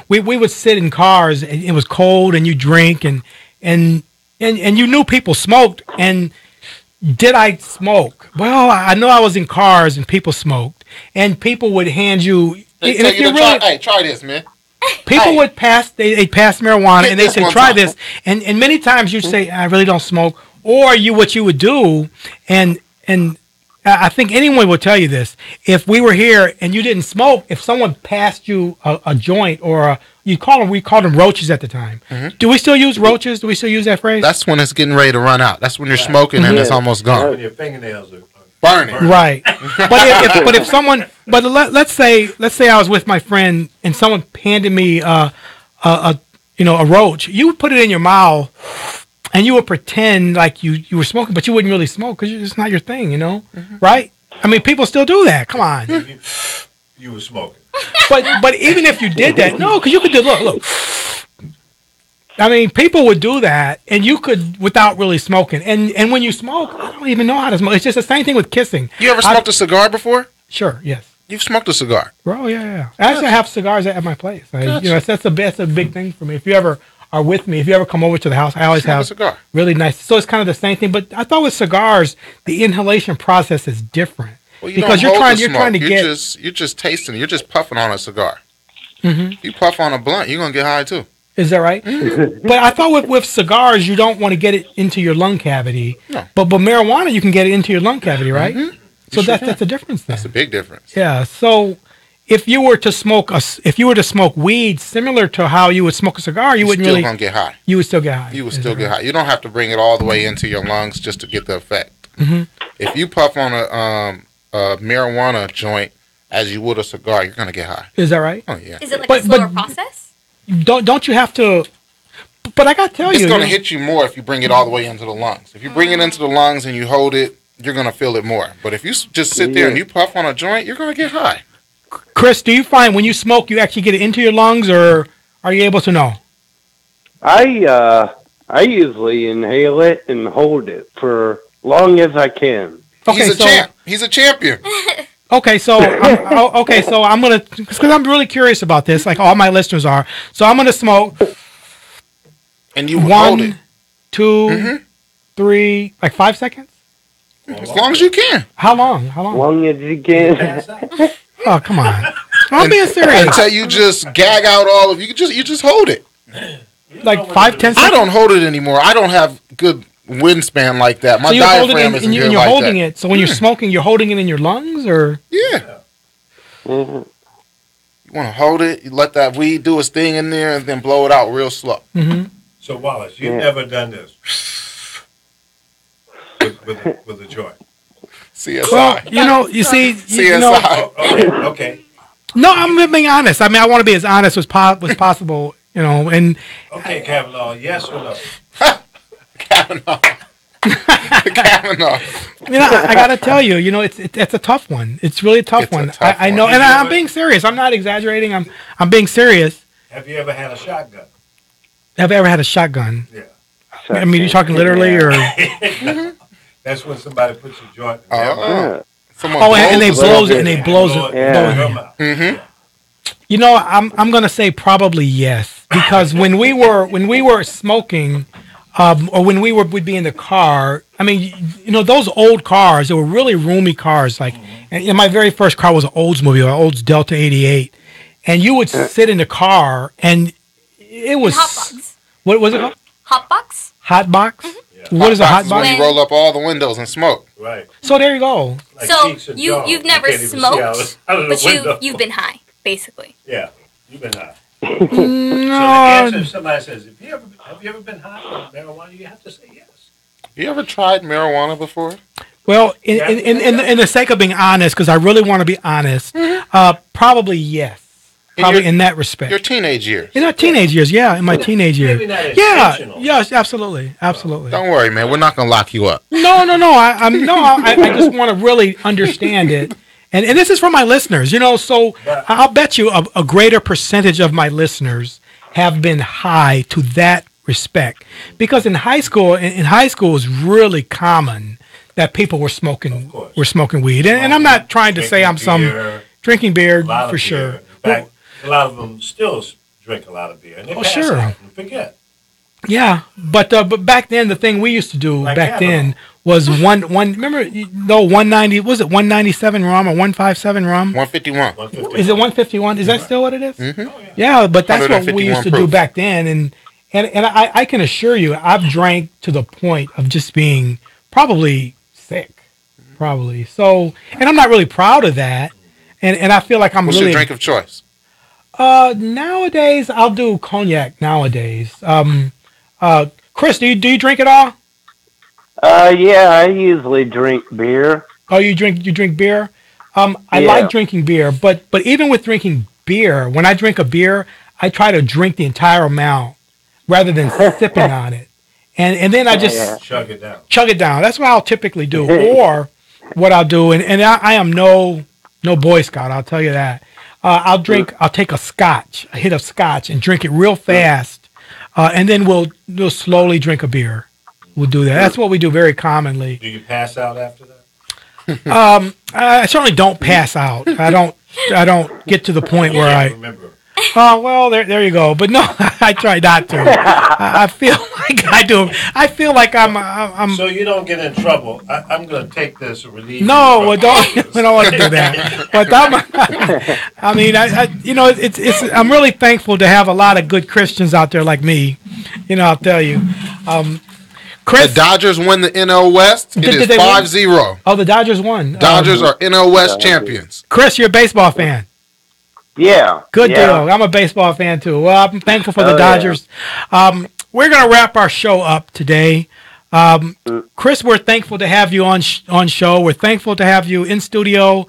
we would sit in cars, and it was cold, and you drink, and you knew people smoked. And did I smoke? Well, I know I was in cars and people smoked, and people would hand you. They and tell if you you to really, try. Hey, try this, man. people Hey. would pass. They'd pass marijuana, Hit and they this say, one "Try time." this." And many times you'd say, "I really don't smoke," or what you would do, and I think anyone would tell you this. If we were here and you didn't smoke, if someone passed you a joint or we called them roaches at the time. Do we still use roaches? Do we still use that phrase? That's when it's getting ready to run out. That's when you're smoking and it's almost gone. When your fingernails are Burning. Right. But if someone, let's say I was with my friend and someone handed me a roach, you would put it in your mouth and you would pretend like you were smoking, but you wouldn't really smoke because it's not your thing, right? I mean, people still do that. Come on. you were smoking. But even if you did that, no, because you could do look. I mean, people would do that, and you could without really smoking. And when you smoke, I don't even know how to smoke. It's just the same thing with kissing. You ever smoked a cigar before? Sure, yes. You've smoked a cigar. Oh yeah. Actually, I have cigars at my place. Gotcha. That's a big thing for me. If you ever are with me, if you ever come over to the house, I always Smoke a have cigar. really nice. So it's kind of the same thing. But I thought with cigars, the inhalation process is different Well, you because don't hold the you're smoke. trying to get. You're just tasting. You're just puffing on a cigar. Mhm. You puff on a blunt, you're gonna get high too. Is that right? But I thought with cigars, you don't want to get it into your lung cavity. No. But marijuana, you can get it into your lung cavity, right? So sure that's a difference then. That's a big difference. Yeah. So if you were to smoke weed similar to how you would smoke a cigar, you You're wouldn't still really. gonna get high. You would still get high. You would Is still that get right? high. You don't have to bring it all the way into your lungs just to get the effect. Mm-hmm. If you puff on a marijuana joint as you would a cigar, you're gonna get high. Is that right? Oh yeah. Is it like But- a slower but- process? Don't you have to? But I got to tell It's you, gonna you know, hit you more if you bring it all the way into the lungs. If you bring it into the lungs and you hold it, you're gonna feel it more. But if you just sit there and you puff on a joint, you're gonna get high. Chris, do you find when you smoke, you actually get it into your lungs, or are you able to know? I usually inhale it and hold it for long as I can. He's a champ. He's a champion. Okay, so I'm gonna because I'm really curious about this, like all my listeners are. So I'm gonna smoke And you hold it 1, 2, 3, like 5 seconds. as long as you can. How long? How long? Long as you can. Pass out. Oh, come on! I'm being serious. Until you just gag out all of you just hold it. Like 5, 10 I seconds. don't hold it anymore. I don't have good wingspan like that. My So you're holding diaphragm it, isn't and good you're like holding that. it. So when you're smoking, you're holding it in your lungs, or Yeah. Mhm. You want to hold it, you let that weed do its thing in there, and then blow it out real slow. So Wallace, you've Yeah. never done this with a joint. CSI. well, you see, you know, CSI. Okay. no, I'm being honest. I mean, I want to be as honest as possible, and Okay, Kavanaugh, yes or no? Kavanaugh. Kavanaugh. I got to tell you, it's a tough one. It's really a tough It's a one. tough I know, one. and I'm being serious. I'm not exaggerating. I'm being serious. Have you ever had a shotgun? Have you ever had a shotgun? Yeah. I mean, you talking literally, or That's when somebody puts a joint in their mouth. Yeah. Someone and they blows blows it. it, and they blows it. in Yeah. your mouth. Mhm. I'm gonna say probably yes, because when we were smoking, or when we'd be in the car. I mean, those old cars, they were really roomy cars. Like, and my very first car was an Oldsmobile, an Olds Delta '88, and you would sit in the car, and it was Hotbox. what was it called? Hotbox? Hot box. Yeah. What is a hot Box is when box? you roll up all the windows and smoke. Right. So there you go. Like So cheeks and you- jaw. you've never can't even see smoked, out of the But window. you've been high, basically. Yeah, you've been high. No, So the answer, if somebody says, have you ever been high on marijuana? You have to say yes. You ever tried marijuana before? well, in the sake of being honest, because I really want to be honest, probably yes. Probably your- in that respect. Your teenage years. In our teenage years, yeah, in my teenage years. Maybe not Yeah, intentional. yes, absolutely. Don't worry, man. We're not gonna lock you up. No. I just want to really understand it, and this is for my listeners. So I'll bet you a greater percentage of my listeners have been high to that respect, because in high school, it was really common that people were smoking weed, and I'm not trying to say I'm drinking beer A lot of for beer. sure. In fact, a lot of them still drink a lot of beer, and they pass sure. out and forget. Yeah, but back then the thing we used to do Like back Kavanaugh. then was one. Remember, 190 was it 197 rum or 157 rum? 151. 150. Is it 151? Is that still what it is? Yeah, but that's what we used to 151 do proof. back then, and I can assure you, I've drank to the point of just being probably sick, probably. So, and I'm not really proud of that, and I feel like I'm What's really your drink of choice? nowadays I'll do cognac nowadays. Chris, do you drink at all? Yeah, I usually drink beer. Oh, you drink beer? I Yeah. like drinking beer, but even with drinking beer, when I drink a beer, I try to drink the entire amount rather than sipping on it. And then I just Yeah. Chug it down. chug it down. That's what I'll typically do. Or what I'll do, and I am no Boy Scout, I'll tell you that. I'll take a hit of scotch and drink it real fast. And then we'll slowly drink a beer. We'll do that. That's what we do very commonly. Do you pass out after that? I certainly don't pass out. I don't get to the point where I. remember. Oh well, there you go. But no, I try not to. I feel like I do. I feel like I'm. So you don't get in trouble. I'm going to take this and relieve you No, from well, don't. this. We don't want to do that. But I mean, it's. I'm really thankful to have a lot of good Christians out there like me. I'll tell you. Chris, The Dodgers win the NL West. It Did is they win? 5-0. oh, the Dodgers won. Dodgers are NL West champions. Chris, you're a baseball fan. Yeah. Good yeah. deal. I'm a baseball fan too. Well, I'm thankful for the Oh, yeah. Dodgers. We're going to wrap our show up today. Chris, we're thankful to have you on show. We're thankful to have you in studio.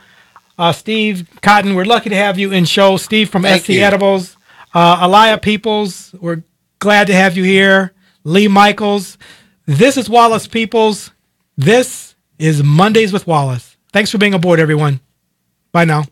Steve Cotton, we're lucky to have you in show. Steve from Thank SC you. Edibles. Aliyah Peoples, we're glad to have you here. Lee Michaels. This is Wallace Peoples. This is Mondays with Wallace. Thanks for being aboard, everyone. Bye now.